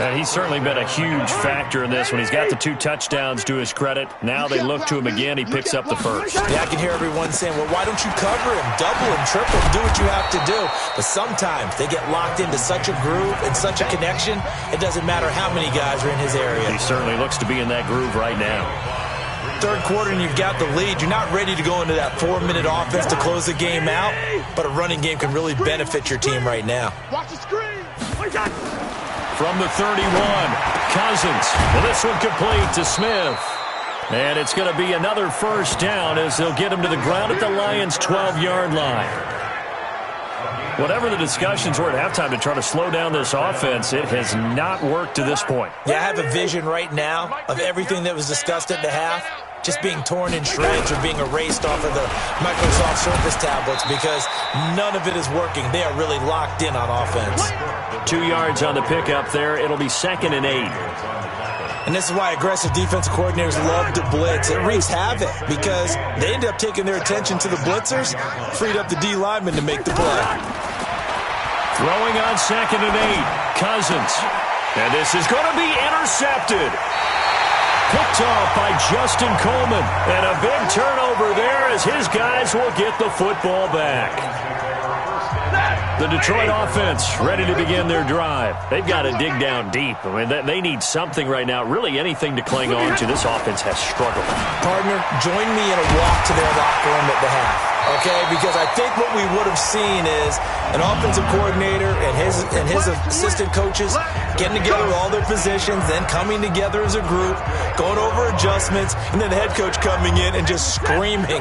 And he's certainly been a huge factor in this when he's got the 2 touchdowns to his credit. Now they look to him again. He picks up the first. Yeah, I can hear everyone saying, well, why don't you cover him, double him, triple him, do what you have to do. But sometimes they get locked into such a groove and such a connection, it doesn't matter how many guys are in his area. He certainly looks to be in that groove right now. Third quarter and you've got the lead. You're not ready to go into that 4-minute offense to close the game out, but a running game can really benefit your team right now. Watch the screen. From the 31, Cousins. Well, this one complete to Smith. And it's going to be another first down as they'll get him to the ground at the Lions' 12-yard line. Whatever the discussions were at halftime to try to slow down this offense, it has not worked to this point. Yeah, I have a vision right now of everything that was discussed at the half just being torn in shreds or being erased off of the Microsoft Surface tablets because none of it is working. They are really locked in on offense. 2 yards on the pickup there. It'll be 2nd and 8. And this is why aggressive defensive coordinators love to blitz. It wreaks havoc because they end up taking their attention to the blitzers, freed up the D lineman to make the play. Throwing on 2nd and 8. Cousins. And this is going to be intercepted. Picked off by Justin Coleman. And a big turnover there as his guys will get the football back. The Detroit offense ready to begin their drive. They've got to dig down deep. I mean, they need something right now, really anything to cling on to. This offense has struggled. Partner, join me in a walk to their locker room at the half. Okay, because I think what we would have seen is an offensive coordinator and his assistant coaches getting together with all their positions, then coming together as a group, going over adjustments, and then the head coach coming in and just screaming,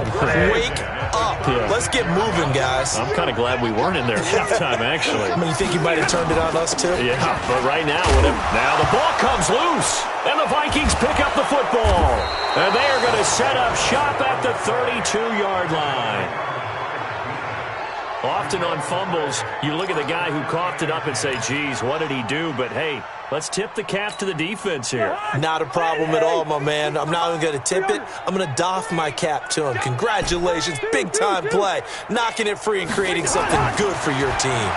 "Wake up! Yeah. Let's get moving, guys." I'm kind of glad we weren't in there at halftime, actually. I mean, you think he might have turned it on us too? Yeah, but right now, now the ball comes loose, and the Vikings pick up the football, and they are going to set up shop at the 32-yard line. Often on fumbles, you look at the guy who coughed it up and say, geez, what did he do? But, hey, let's tip the cap to the defense here. Not a problem at all, my man. I'm not even going to tip it. I'm going to doff my cap to him. Congratulations. Big-time play. Knocking it free and creating something good for your team.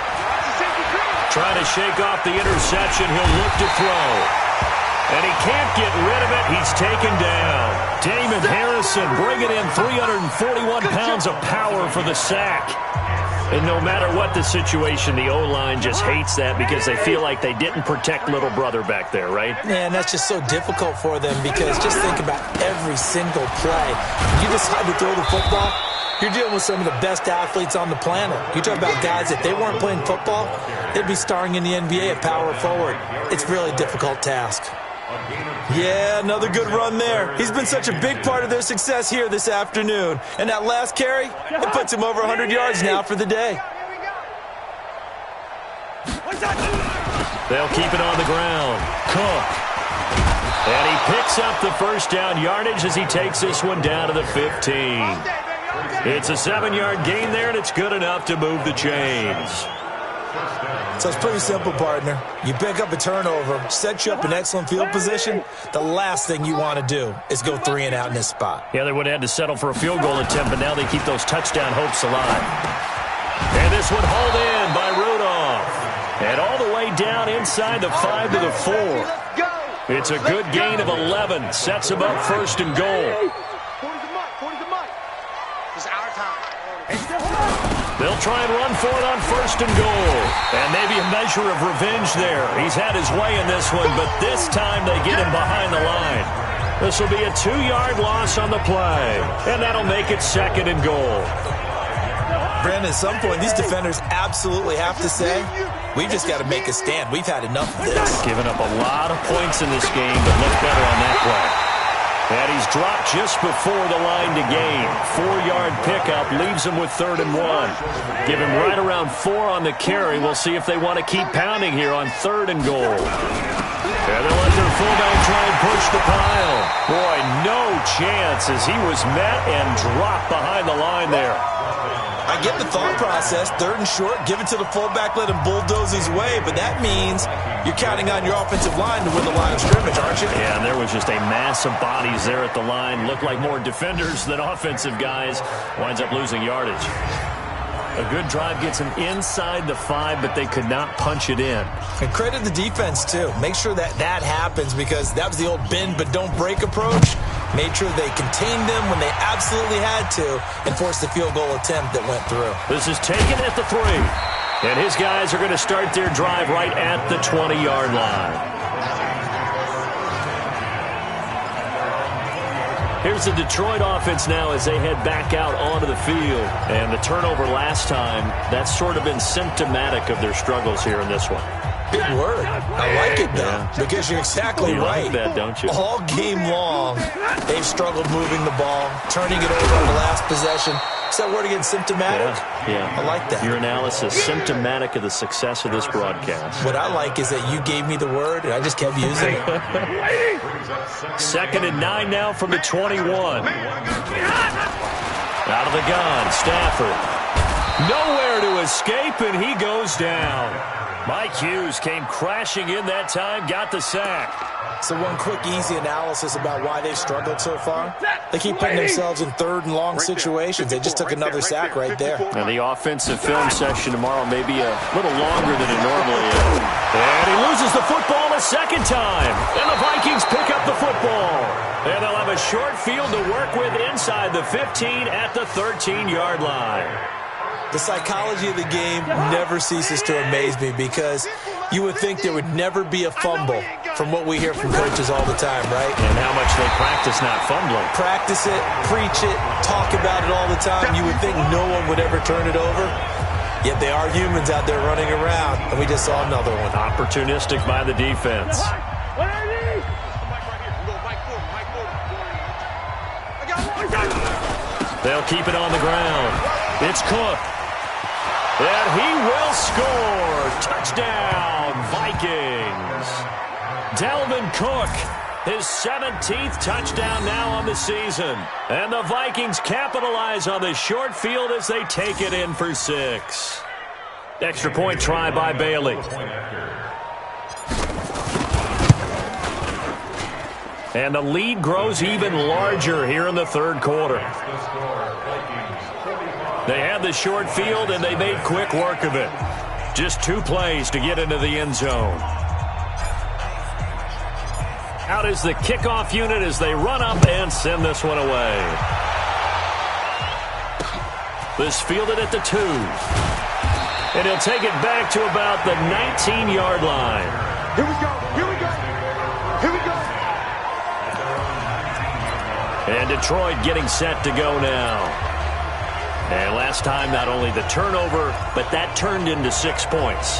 Trying to shake off the interception. He'll look to throw. And he can't get rid of it. He's taken down. Damon Harrison bringing in 341 pounds of power for the sack. And no matter what the situation, the O-line just hates that because they feel like they didn't protect little brother back there, right? Man, that's just so difficult for them because just think about every single play. You decide to throw the football, you're dealing with some of the best athletes on the planet. You talk about guys, if they weren't playing football, they'd be starring in the NBA at power forward. It's a really difficult task. Yeah, another good run there. He's been such a big part of their success here this afternoon. And that last carry, it puts him over 100 yards now for the day. They'll keep it on the ground. Cook. And he picks up the first down yardage as he takes this one down to the 15. It's a 7-yard gain there, and it's good enough to move the chains. So it's pretty simple, partner. You pick up a turnover, set you up in excellent field position. The last thing you want to do is go 3 and out in this spot. Yeah, they would have had to settle for a field goal attempt, but now they keep those touchdown hopes alive. And this one hauled in by Rudolph. And all the way down inside the 5 to the 4. It's a good gain of 11. Sets him up first and goal. They'll try and run for it on first and goal. And maybe a measure of revenge there. He's had his way in this one, but this time they get him behind the line. This will be a 2-yard loss on the play. And that'll make it second and goal. Brandon, at some point, these defenders absolutely have to say, we've just got to make a stand. We've had enough of this. Giving up a lot of points in this game, but look better on that play. And he's dropped just before the line to gain. 4-yard pickup leaves him with 3rd and 1. Give him right around 4 on the carry. We'll see if they want to keep pounding here on 3rd and goal. And they'll let their fullback try and push the pile. Boy, no chance as he was met and dropped behind the line there. I get the thought process. 3rd and short, give it to the fullback, let him bulldoze his way. But that means you're counting on your offensive line to win the line of scrimmage, aren't you? Yeah, and there was just a mass of bodies there at the line. Looked like more defenders than offensive guys. Winds up losing yardage. A good drive gets him inside the 5, but they could not punch it in. And credit the defense, too. Make sure that that happens because that was the old bend but don't break approach. Made sure they contained them when they absolutely had to and forced the field goal attempt that went through. This is taken at the 3. And his guys are going to start their drive right at the 20-yard line. Here's the Detroit offense now as they head back out onto the field. And the turnover last time, that's sort of been symptomatic of their struggles here in this one. Big word. I like it, though, because you're exactly right. Like that, don't you? All game long, they've struggled moving the ball, turning it over on the last possession. Is that word again, symptomatic? Yeah. I like that. Your analysis, symptomatic of the success of this broadcast. What I like is that you gave me the word, and I just kept using it. 2nd and 9 now from the 21. Out of the gun, Stafford. Nowhere to escape, and he goes down. Mike Hughes came crashing in that time, got the sack. So one quick, easy analysis about why they've struggled so far. They keep putting themselves in 3rd and long situations. They just took another sack right there. Now the offensive film session tomorrow may be a little longer than it normally is. And he loses the football a second time. And the Vikings pick up the football. And they'll have a short field to work with inside the 15 at the 13-yard line. The psychology of the game never ceases to amaze me because you would think there would never be a fumble from what we hear from coaches all the time, right? And how much they practice not fumbling. Practice it, preach it, talk about it all the time. You would think no one would ever turn it over. Yet they are humans out there running around, and we just saw another one. Opportunistic by the defense. They'll keep it on the ground. It's Cook. And he will score. Touchdown, Vikings. Dalvin Cook His 17th touchdown now on the season. And the Vikings capitalize on the short field as they take it in for 6. Extra point try by Bailey. And the lead grows even larger here in the third quarter. They had the short field, and they made quick work of it. Just 2 plays to get into the end zone. Out is the kickoff unit as they run up and send this one away. This fielded at the 2. And he'll take it back to about the 19-yard line. Here we go. Here we go. Here we go. And Detroit getting set to go now. And last time, not only the turnover, but that turned into 6 points.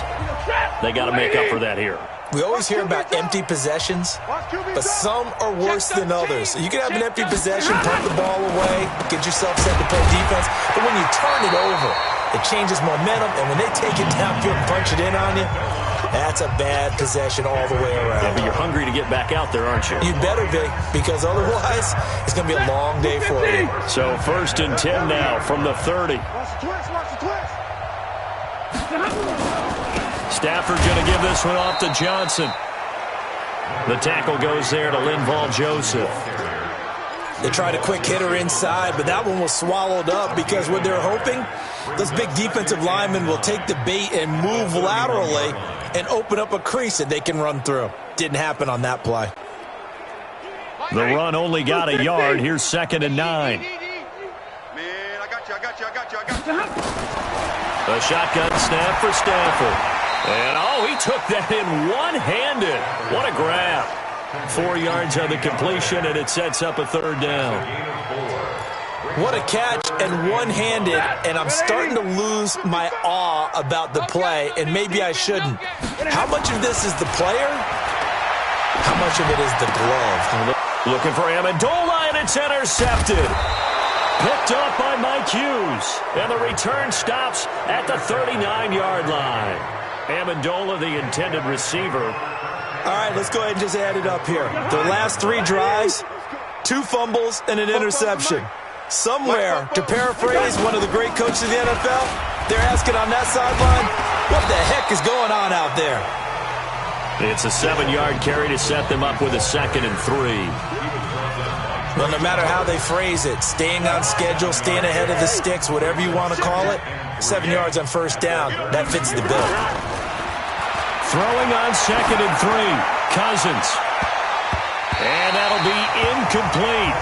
They got to make up for that here. We always hear about empty possessions, but some are worse than others. You can have an empty possession, punt the ball away, get yourself set to play defense, but when you turn it over, it changes momentum, and when they take it downfield and punch it in on you, that's a bad possession all the way around. Yeah, but you're hungry to get back out there, aren't you? You better be, because otherwise, it's going to be a long day for you. So 1st and 10 now from the 30. Watch the twist. Watch the twist. Stafford going to give this one off to Johnson. The tackle goes there to Linval Joseph. They tried a quick hitter inside, but that one was swallowed up because what they're hoping, those big defensive linemen will take the bait and move laterally and open up a crease that they can run through. Didn't happen on that play. The run only got a yard. Here's 2nd and 9. Man, I got you. A shotgun snap for Stafford. And, he took that in one-handed. What a grab. 4 yards on the completion, and it sets up a 3rd down. What a catch and one-handed, and I'm starting to lose my awe about the play, and maybe I shouldn't. How much of this is the player? How much of it is the glove? Looking for Amendola, and it's intercepted. Picked up by Mike Hughes, and the return stops at the 39-yard line. Amendola, the intended receiver. All right, let's go ahead and just add it up here. Their last 3 drives, 2 fumbles, and an interception. Somewhere, to paraphrase one of the great coaches of the NFL, they're asking on that sideline, what the heck is going on out there? It's a 7-yard carry to set them up with a 2nd and 3. Well, no matter how they phrase it, staying on schedule, staying ahead of the sticks, whatever you want to call it, 7 yards on 1st down, that fits the bill. Throwing on 2nd and 3, Cousins. And that'll be incomplete.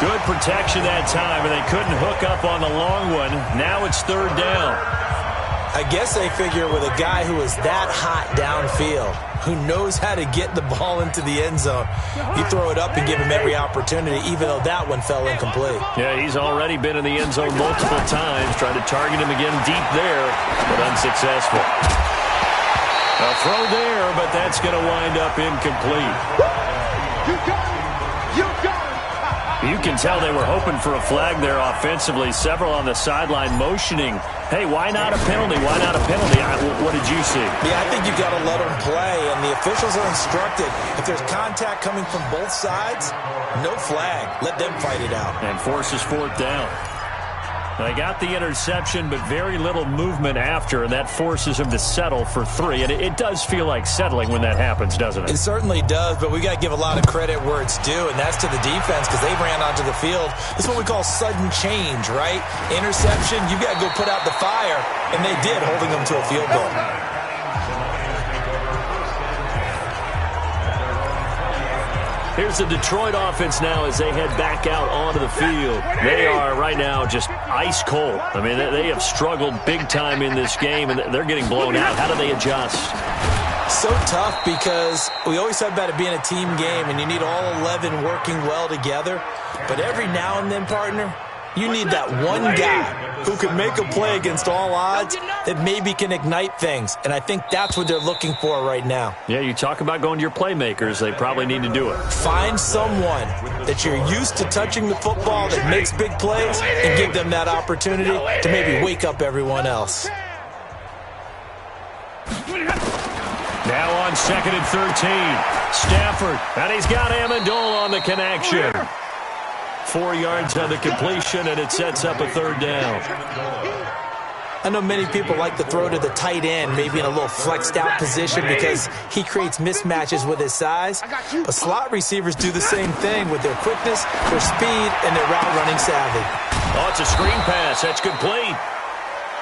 Good protection that time, and they couldn't hook up on the long one. Now it's 3rd down. I guess they figure with a guy who is that hot downfield, who knows how to get the ball into the end zone, you throw it up and give him every opportunity, even though that one fell incomplete. Yeah, he's already been in the end zone multiple times, trying to target him again deep there, but unsuccessful. A throw there, but that's going to wind up incomplete. You got it. You got it. You can tell they were hoping for a flag there offensively. Several on the sideline motioning, hey, why not a penalty? Why not a penalty? What did you see? Yeah, I think you got to let them play, and the officials are instructed. If there's contact coming from both sides, no flag. Let them fight it out. And forces 4th down. They got the interception, but very little movement after, and that forces him to settle for 3. And it does feel like settling when that happens, doesn't it? It certainly does, but we got to give a lot of credit where it's due, and that's to the defense because they ran onto the field. This is what we call sudden change, right? Interception, you've got to go put out the fire, and they did, holding them to a field goal. Here's the Detroit offense now as they head back out onto the field. They are right now just ice cold. I mean, they have struggled big time in this game, and they're getting blown out. How do they adjust? So tough because we always talk about it being a team game, and you need all 11 working well together. But every now and then, partner, you need that one guy who can make a play against all odds that maybe can ignite things. And I think that's what they're looking for right now. Yeah, you talk about going to your playmakers. They probably need to do it. Find someone that you're used to touching the football that makes big plays and give them that opportunity to maybe wake up everyone else. Now on on 2nd and 13. Stafford, and he's got Amendola on the connection. 4 yards on the completion, and it sets up a 3rd down. I know many people like to throw to the tight end, maybe in a little flexed out position because he creates mismatches with his size. But slot receivers do the same thing with their quickness, their speed, and their route running savvy. Oh, it's a screen pass. That's complete.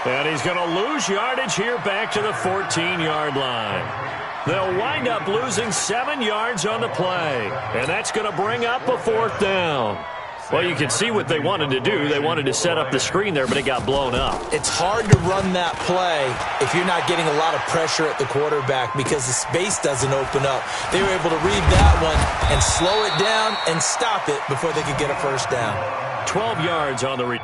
And he's going to lose yardage here back to the 14-yard line. They'll wind up losing 7 yards on the play. And that's going to bring up a 4th down. Well, you can see what they wanted to do. They wanted to set up the screen there, but it got blown up. It's hard to run that play if you're not getting a lot of pressure at the quarterback because the space doesn't open up. They were able to read that one and slow it down and stop it before they could get a 1st down. 12 yards on the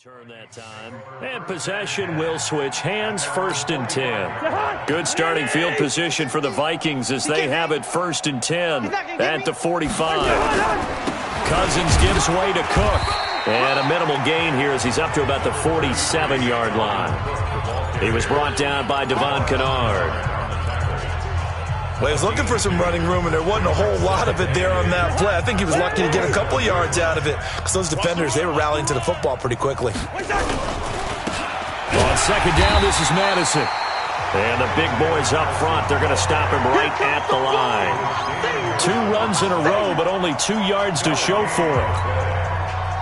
turn that time. And possession will switch hands, 1st and 10. Good starting field position for the Vikings as they have it 1st and 10 at the 45. Cousins gives way to Cook. And a minimal gain here as he's up to about the 47-yard line. He was brought down by Devon Kennard. Well, he was looking for some running room, and there wasn't a whole lot of it there on that play. I think he was lucky to get a couple yards out of it because those defenders, they were rallying to the football pretty quickly. On 2nd down, this is Madison. And the big boys up front, they're going to stop him right at the line. 2 runs in a row, but only 2 yards to show for it.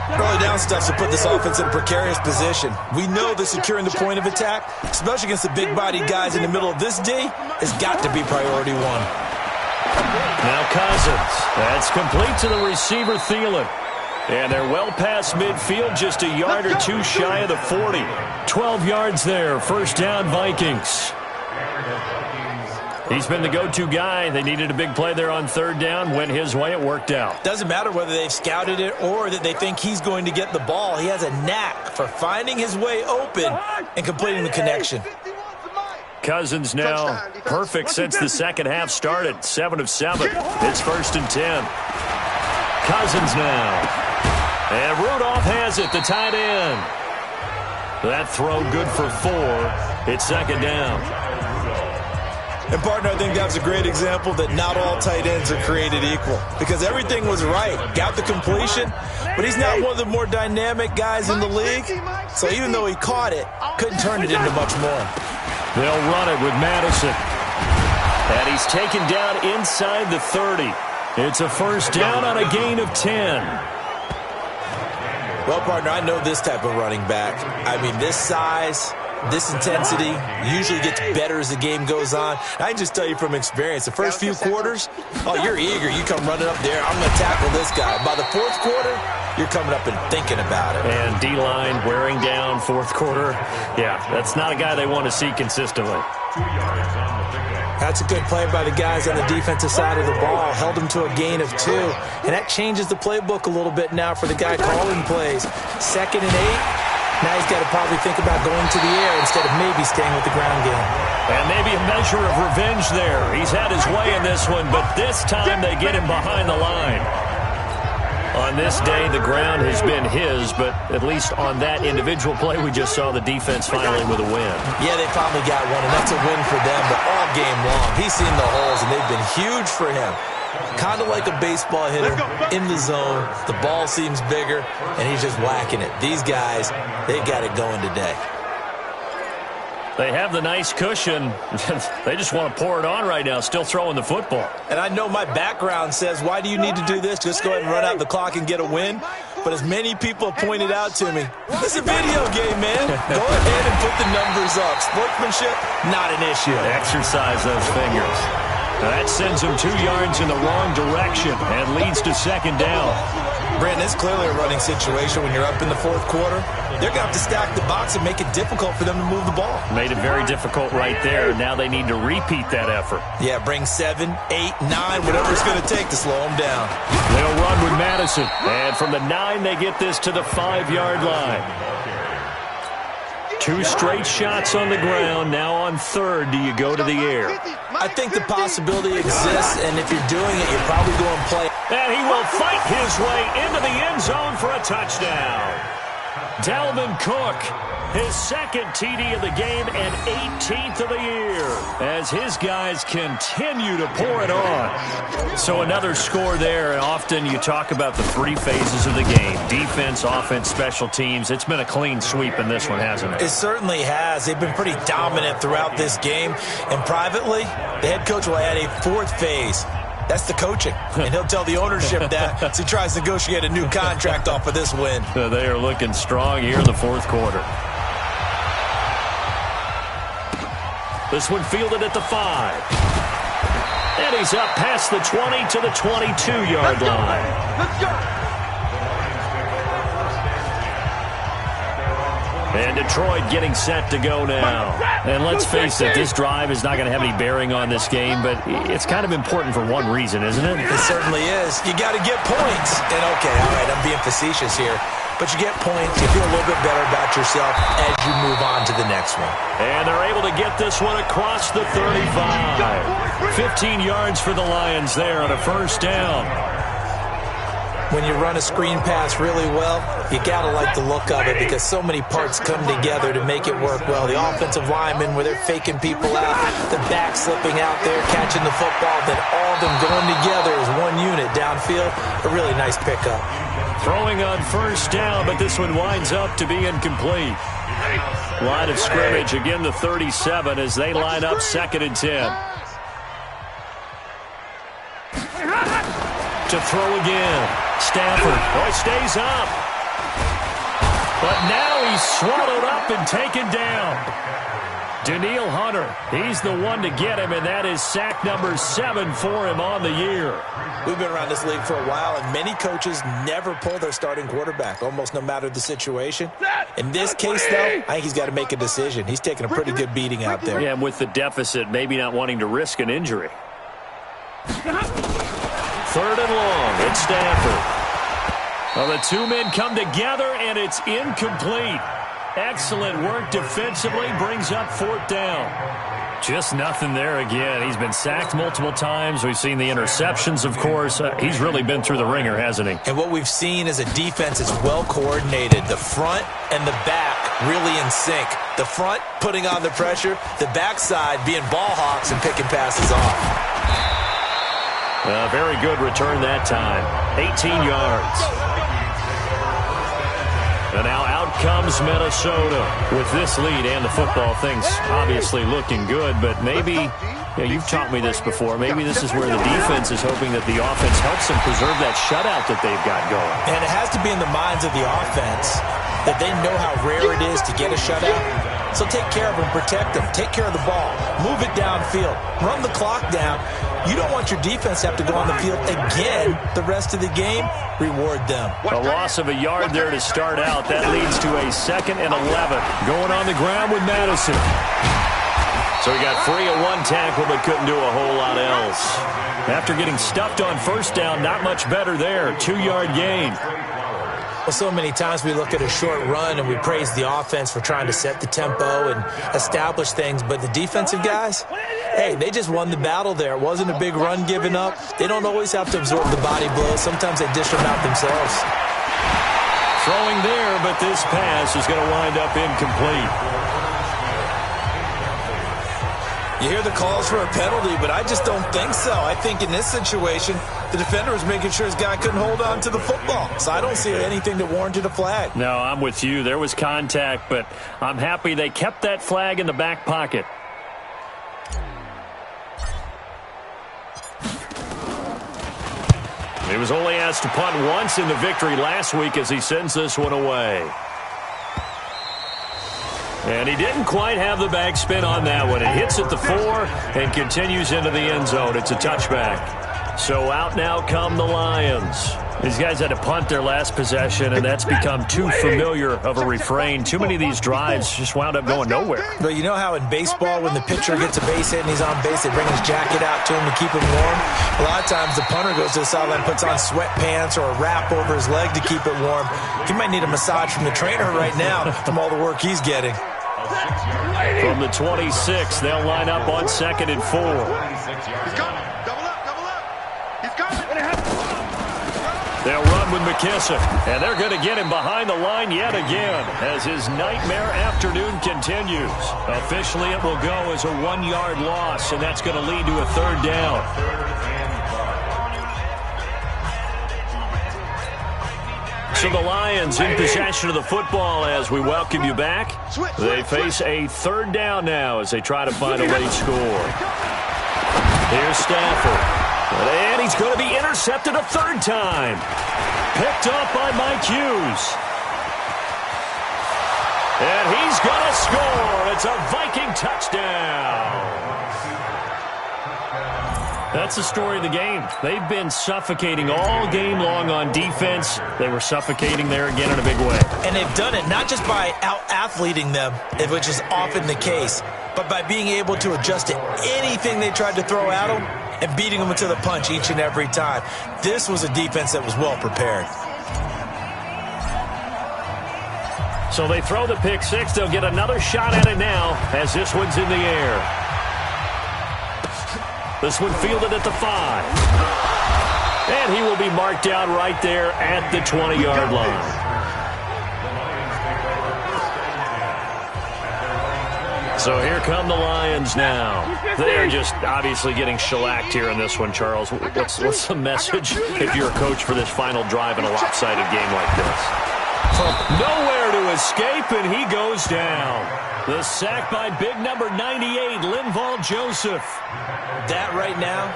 Early down stuff to put this offense in a precarious position. We know that securing the point of attack, especially against the big-bodied guys in the middle of this D, has got to be priority 1. Now Cousins. That's complete to the receiver, Thielen. And they're well past midfield, just a yard or 2 shy of the 40. 12 yards there, 1st down Vikings. He's been the go-to guy. They needed a big play there on 3rd down. Went his way. It worked out. Doesn't matter whether they've scouted it or that they think he's going to get the ball. He has a knack for finding his way open and completing the connection. Cousins now perfect since the 2nd half started. 7 of 7. It's 1st and 10. Cousins now. And Rudolph has it, the tight end. That throw good for 4. It's 2nd down. And, partner, I think that's a great example that not all tight ends are created equal because everything was right. Got the completion, but he's not one of the more dynamic guys in the league. So even though he caught it, couldn't turn it into much more. They'll run it with Madison. And he's taken down inside the 30. It's a 1st down on a gain of 10. Well, partner, I know this type of running back. I mean, this size, this intensity usually gets better as the game goes on. I can just tell you from experience, the first few quarters, oh, you're eager. You come running up there. I'm going to tackle this guy. By the 4th quarter, you're coming up and thinking about it. And D-line wearing down 4th quarter. Yeah, that's not a guy they want to see consistently. That's a good play by the guys on the defensive side of the ball. Held them to a gain of 2. And that changes the playbook a little bit now for the guy calling plays. 2nd and 8. Now he's got to probably think about going to the air instead of maybe staying with the ground game. And maybe a measure of revenge there. He's had his way in this one, but this time they get him behind the line. On this day, the ground has been his, but at least on that individual play, we just saw the defense finally with a win. Yeah, they finally got one, and that's a win for them, but all game long, he's seen the holes, and they've been huge for him. Kind of like a baseball hitter in the zone. The ball seems bigger, and he's just whacking it. These guys, they got it going today. They have the nice cushion. They just want to pour it on right now, still throwing the football. And I know my background says, why do you need to do this? Just go ahead and run out the clock and get a win. But as many people have pointed out to me, this is a video game, man. Go ahead and put the numbers up. Sportsmanship, not an issue. Exercise those fingers. That sends him 2 yards in the wrong direction and leads to 2nd down. Brandon, it's clearly a running situation when you're up in the 4th quarter. They're going to have to stack the box and make it difficult for them to move the ball. Made it very difficult right there. Now they need to repeat that effort. Yeah, bring 7, 8, 9, whatever it's going to take to slow them down. They'll run with Madison. And from the 9, they get this to the 5-yard line. 2 straight shots on the ground. Now on third, do you go to the air? I think the possibility exists, and if you're doing it, you're probably going to play. And he will fight his way into the end zone for a touchdown. Dalvin Cook, his second TD of the game and 18th of the year, as his guys continue to pour it on. So another score there, and often you talk about the 3 phases of the game: defense, offense, special teams. It's been a clean sweep in this one, hasn't it? It certainly has. They've been pretty dominant throughout this game. And privately, the head coach will add a 4th phase. That's the coaching, and he'll tell the ownership that as he tries to negotiate a new contract off of this win. They are looking strong here in the 4th quarter. This one fielded at the 5. And he's up past the 20 to the 22-yard line. Let's go. And Detroit getting set to go now. And let's face it, this drive is not going to have any bearing on this game, but it's kind of important for one reason, isn't it? It certainly is. You got to get points. And okay, all right, I'm being facetious here. But you get points, you feel a little bit better about yourself as you move on to the next one. And they're able to get this one across the 35. 15 yards for the Lions there on a first down. When you run a screen pass really well, you got to like the look of it because so many parts come together to make it work well. The offensive linemen, where they're faking people out, the back slipping out there, catching the football, then all of them going together as one unit downfield. A really nice pickup. Throwing on first down, but this one winds up to be incomplete. Line of scrimmage, again the 37 as they line up 2nd and 10. To throw again. Stafford, stays up. But now he's swallowed up and taken down. Danielle Hunter, he's the one to get him, and that is sack number 7 for him on the year. We've been around this league for a while, and many coaches never pull their starting quarterback, almost no matter the situation. In this case, though, I think he's got to make a decision. He's taking a pretty good beating out there. Yeah, and with the deficit, maybe not wanting to risk an injury. 3rd and long, it's Stafford. Well, the 2 men come together, and it's incomplete. Excellent work defensively, brings up 4th down. Just nothing there again. He's been sacked multiple times. We've seen the interceptions, of course. He's really been through the ringer, hasn't he? And what we've seen is a defense that's well coordinated. The front and the back really in sync. The front putting on the pressure, the backside being ball hawks and picking passes off. Very good return that time. 18 yards. And now out comes Minnesota with this lead and the football. Things obviously looking good, but maybe, you've taught me this before, maybe this is where the defense is hoping that the offense helps them preserve that shutout that they've got going. And it has to be in the minds of the offense that they know how rare it is to get a shutout. So take care of them, protect them, take care of the ball, move it downfield, run the clock down. You don't want your defense to have to go on the field again the rest of the game. Reward them. A loss of a yard there to start out. That leads to a 2nd and 11. Going on the ground with Madison. So he got free of 1 tackle but couldn't do a whole lot else. After getting stuffed on first down, not much better there. 2-yard gain. Well, so many times we look at a short run and we praise the offense for trying to set the tempo and establish things, but the defensive guys, hey, they just won the battle there. It wasn't a big run given up. They don't always have to absorb the body blows. Sometimes they dish them out themselves. Throwing there, but this pass is going to wind up incomplete. You hear the calls for a penalty, but I just don't think so. I think in this situation, the defender was making sure his guy couldn't hold on to the football. So I don't see anything that warranted a flag. No, I'm with you. There was contact, but I'm happy they kept that flag in the back pocket. He was only asked to punt once in the victory last week as he sends this one away. And he didn't quite have the backspin on that one. It hits at the 4 and continues into the end zone. It's a touchback. So out now come the Lions. These guys had to punt their last possession, and that's become too familiar of a refrain. Too many of these drives just wound up going nowhere. But you know how in baseball, when the pitcher gets a base hit and he's on base, they bring his jacket out to him to keep him warm? A lot of times the punter goes to the sideline, puts on sweatpants or a wrap over his leg to keep it warm. He might need a massage from the trainer right now from all the work he's getting. From the 26, they'll line up on 2nd and 4. He's coming. Double up. He's coming. They'll run with McKissick, and they're going to get him behind the line yet again as his nightmare afternoon continues. Officially, it will go as a 1-yard loss, and that's going to lead to a 3rd down. So the Lions in possession of the football as we welcome you back. They face a 3rd down now as they try to find a late score. Here's Stafford. And he's going to be intercepted a 3rd time. Picked off by Mike Hughes. And he's going to score. It's a Viking touchdown. That's the story of the game. They've been suffocating all game long on defense. They were suffocating there again in a big way. And they've done it not just by out-athleting them, which is often the case, but by being able to adjust to anything they tried to throw at them and beating them to the punch each and every time. This was a defense that was well prepared. So they throw the pick 6. They'll get another shot at it now as this one's in the air. This one fielded at the 5. And he will be marked down right there at the 20-yard line. So here come the Lions now. They are just obviously getting shellacked here in this one, Charles. What's the message if you're a coach for this final drive in a lopsided game like this? Nowhere to escape, and he goes down. The sack by big number 98, Linval Joseph. That right now,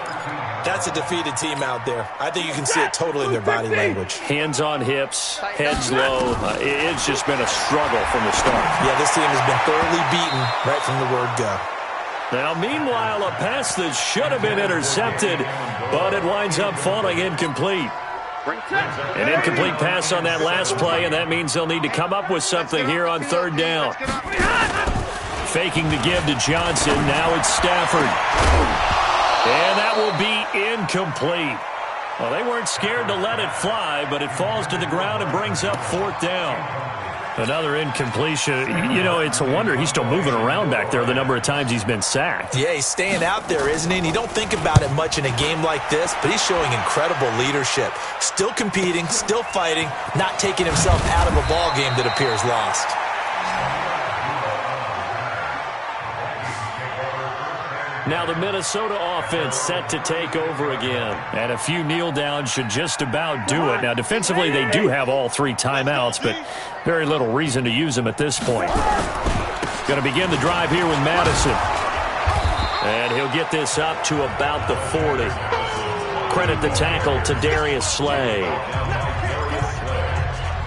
that's a defeated team out there. I think you can see it totally in their body language. Hands on hips, heads low. It's just been a struggle from the start. Yeah, this team has been thoroughly beaten right from the word go. Now, meanwhile, a pass that should have been intercepted, but it winds up falling incomplete. An incomplete pass on that last play, and that means they'll need to come up with something here on 3rd down. Faking the give to Johnson. Now it's Stafford. And that will be incomplete. Well, they weren't scared to let it fly, but it falls to the ground and brings up 4th down. Another incompletion. You know, it's a wonder he's still moving around back there the number of times he's been sacked. Yeah, he's staying out there, isn't he? And you don't think about it much in a game like this, but he's showing incredible leadership. Still competing, still fighting, not taking himself out of a ball game that appears lost. Now the Minnesota offense set to take over again. And a few kneel downs should just about do it. Now defensively they do have all 3 timeouts, but very little reason to use them at this point. Going to begin the drive here with Madison. And he'll get this up to about the 40. Credit the tackle to Darius Slay.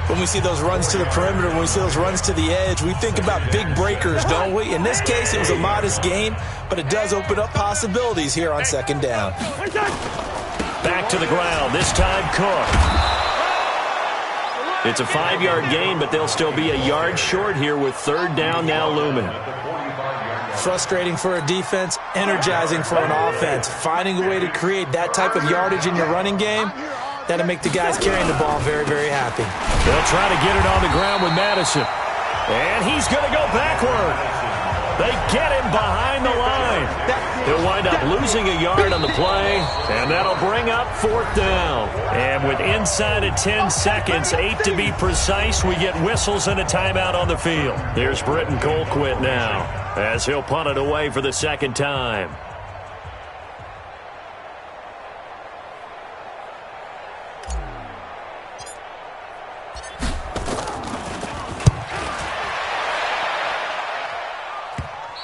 When we see those runs to the perimeter, when we see those runs to the edge, we think about big breakers, don't we? In this case, it was a modest gain, but it does open up possibilities here on 2nd down. Back to the ground, this time Cook. It's a 5-yard gain, but they'll still be a yard short here with 3rd down now looming. Frustrating for a defense, energizing for an offense. Finding a way to create that type of yardage in your running game, that'll make the guys carrying the ball very, very happy. They'll try to get it on the ground with Madison. And he's going to go backward. They get him behind the line. He'll wind up losing a yard on the play, and that'll bring up 4th down. And with inside of 10 seconds, 8 to be precise, we get whistles and a timeout on the field. Here's Britton Colquitt now as he'll punt it away for the 2nd time.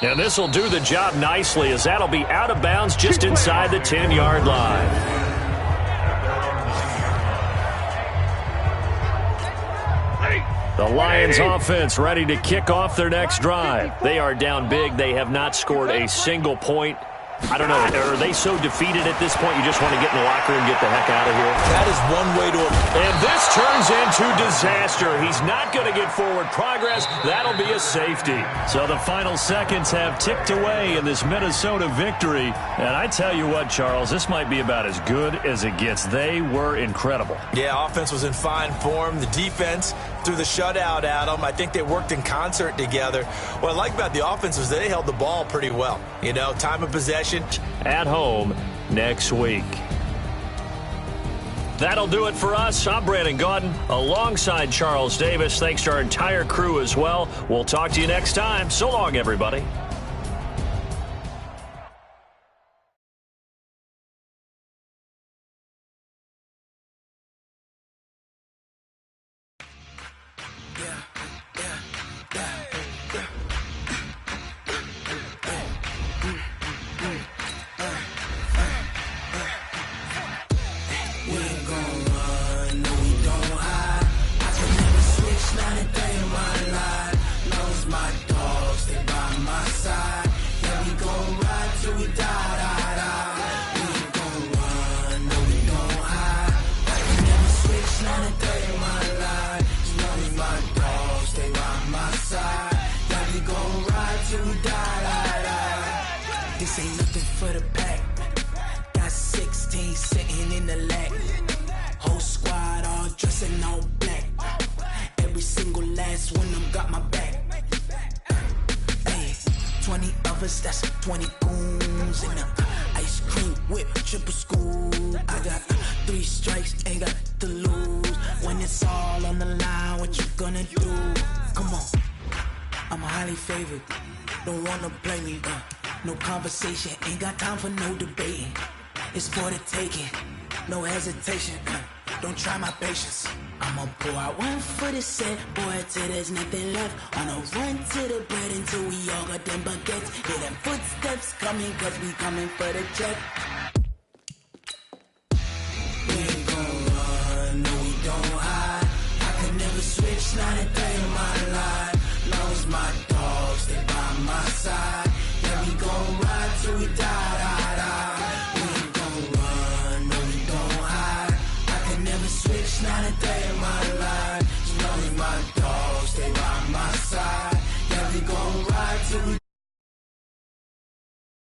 And this will do the job nicely as that'll be out of bounds just inside the 10-yard line. The Lions offense ready to kick off their next drive. They are down big. They have not scored a single point I don't know. Are they so defeated at this point you just want to get in the locker and get the heck out of here? That is one way to... And this turns into disaster. He's not going to get forward progress. That'll be a safety. So the final seconds have ticked away in this Minnesota victory. And I tell you what, Charles, this might be about as good as it gets. They were incredible. Yeah, offense was in fine form. The defense threw the shutout at them. I think they worked in concert together. What I like about the offense was they held the ball pretty well. You know, time of possession. At home next week. That'll do it for us. I'm Brandon Gaudin alongside Charles Davis. Thanks to our entire crew as well. We'll talk to you next time. So long, everybody. This ain't nothing for the pack. Got 16 sitting in the lag. Whole squad all dressed in all black. Every single last one of them got my back. Hey, 20 of us, that's 20 goons in the ice cream whip, triple school. I got 3 strikes, ain't got to lose. When it's all on the line, what you gonna do? Come on, I'm highly favored. Don't wanna play me, no conversation, ain't got time for no debating. It's for the taking, no hesitation, don't try my patience. I'ma pour out one for the set, boy, till there's nothing left. On a run to the bread until we all got them baguettes. Hear them footsteps coming, cause we coming for the check. We ain't gon' run, no we don't hide. I can never switch, not a day in my life. Long as my dogs, they by my side. Yeah, we gon' ride till we die, die, die. We ain't gon' run, no we don't hide. I can never switch, not a day in my life. As long as my dog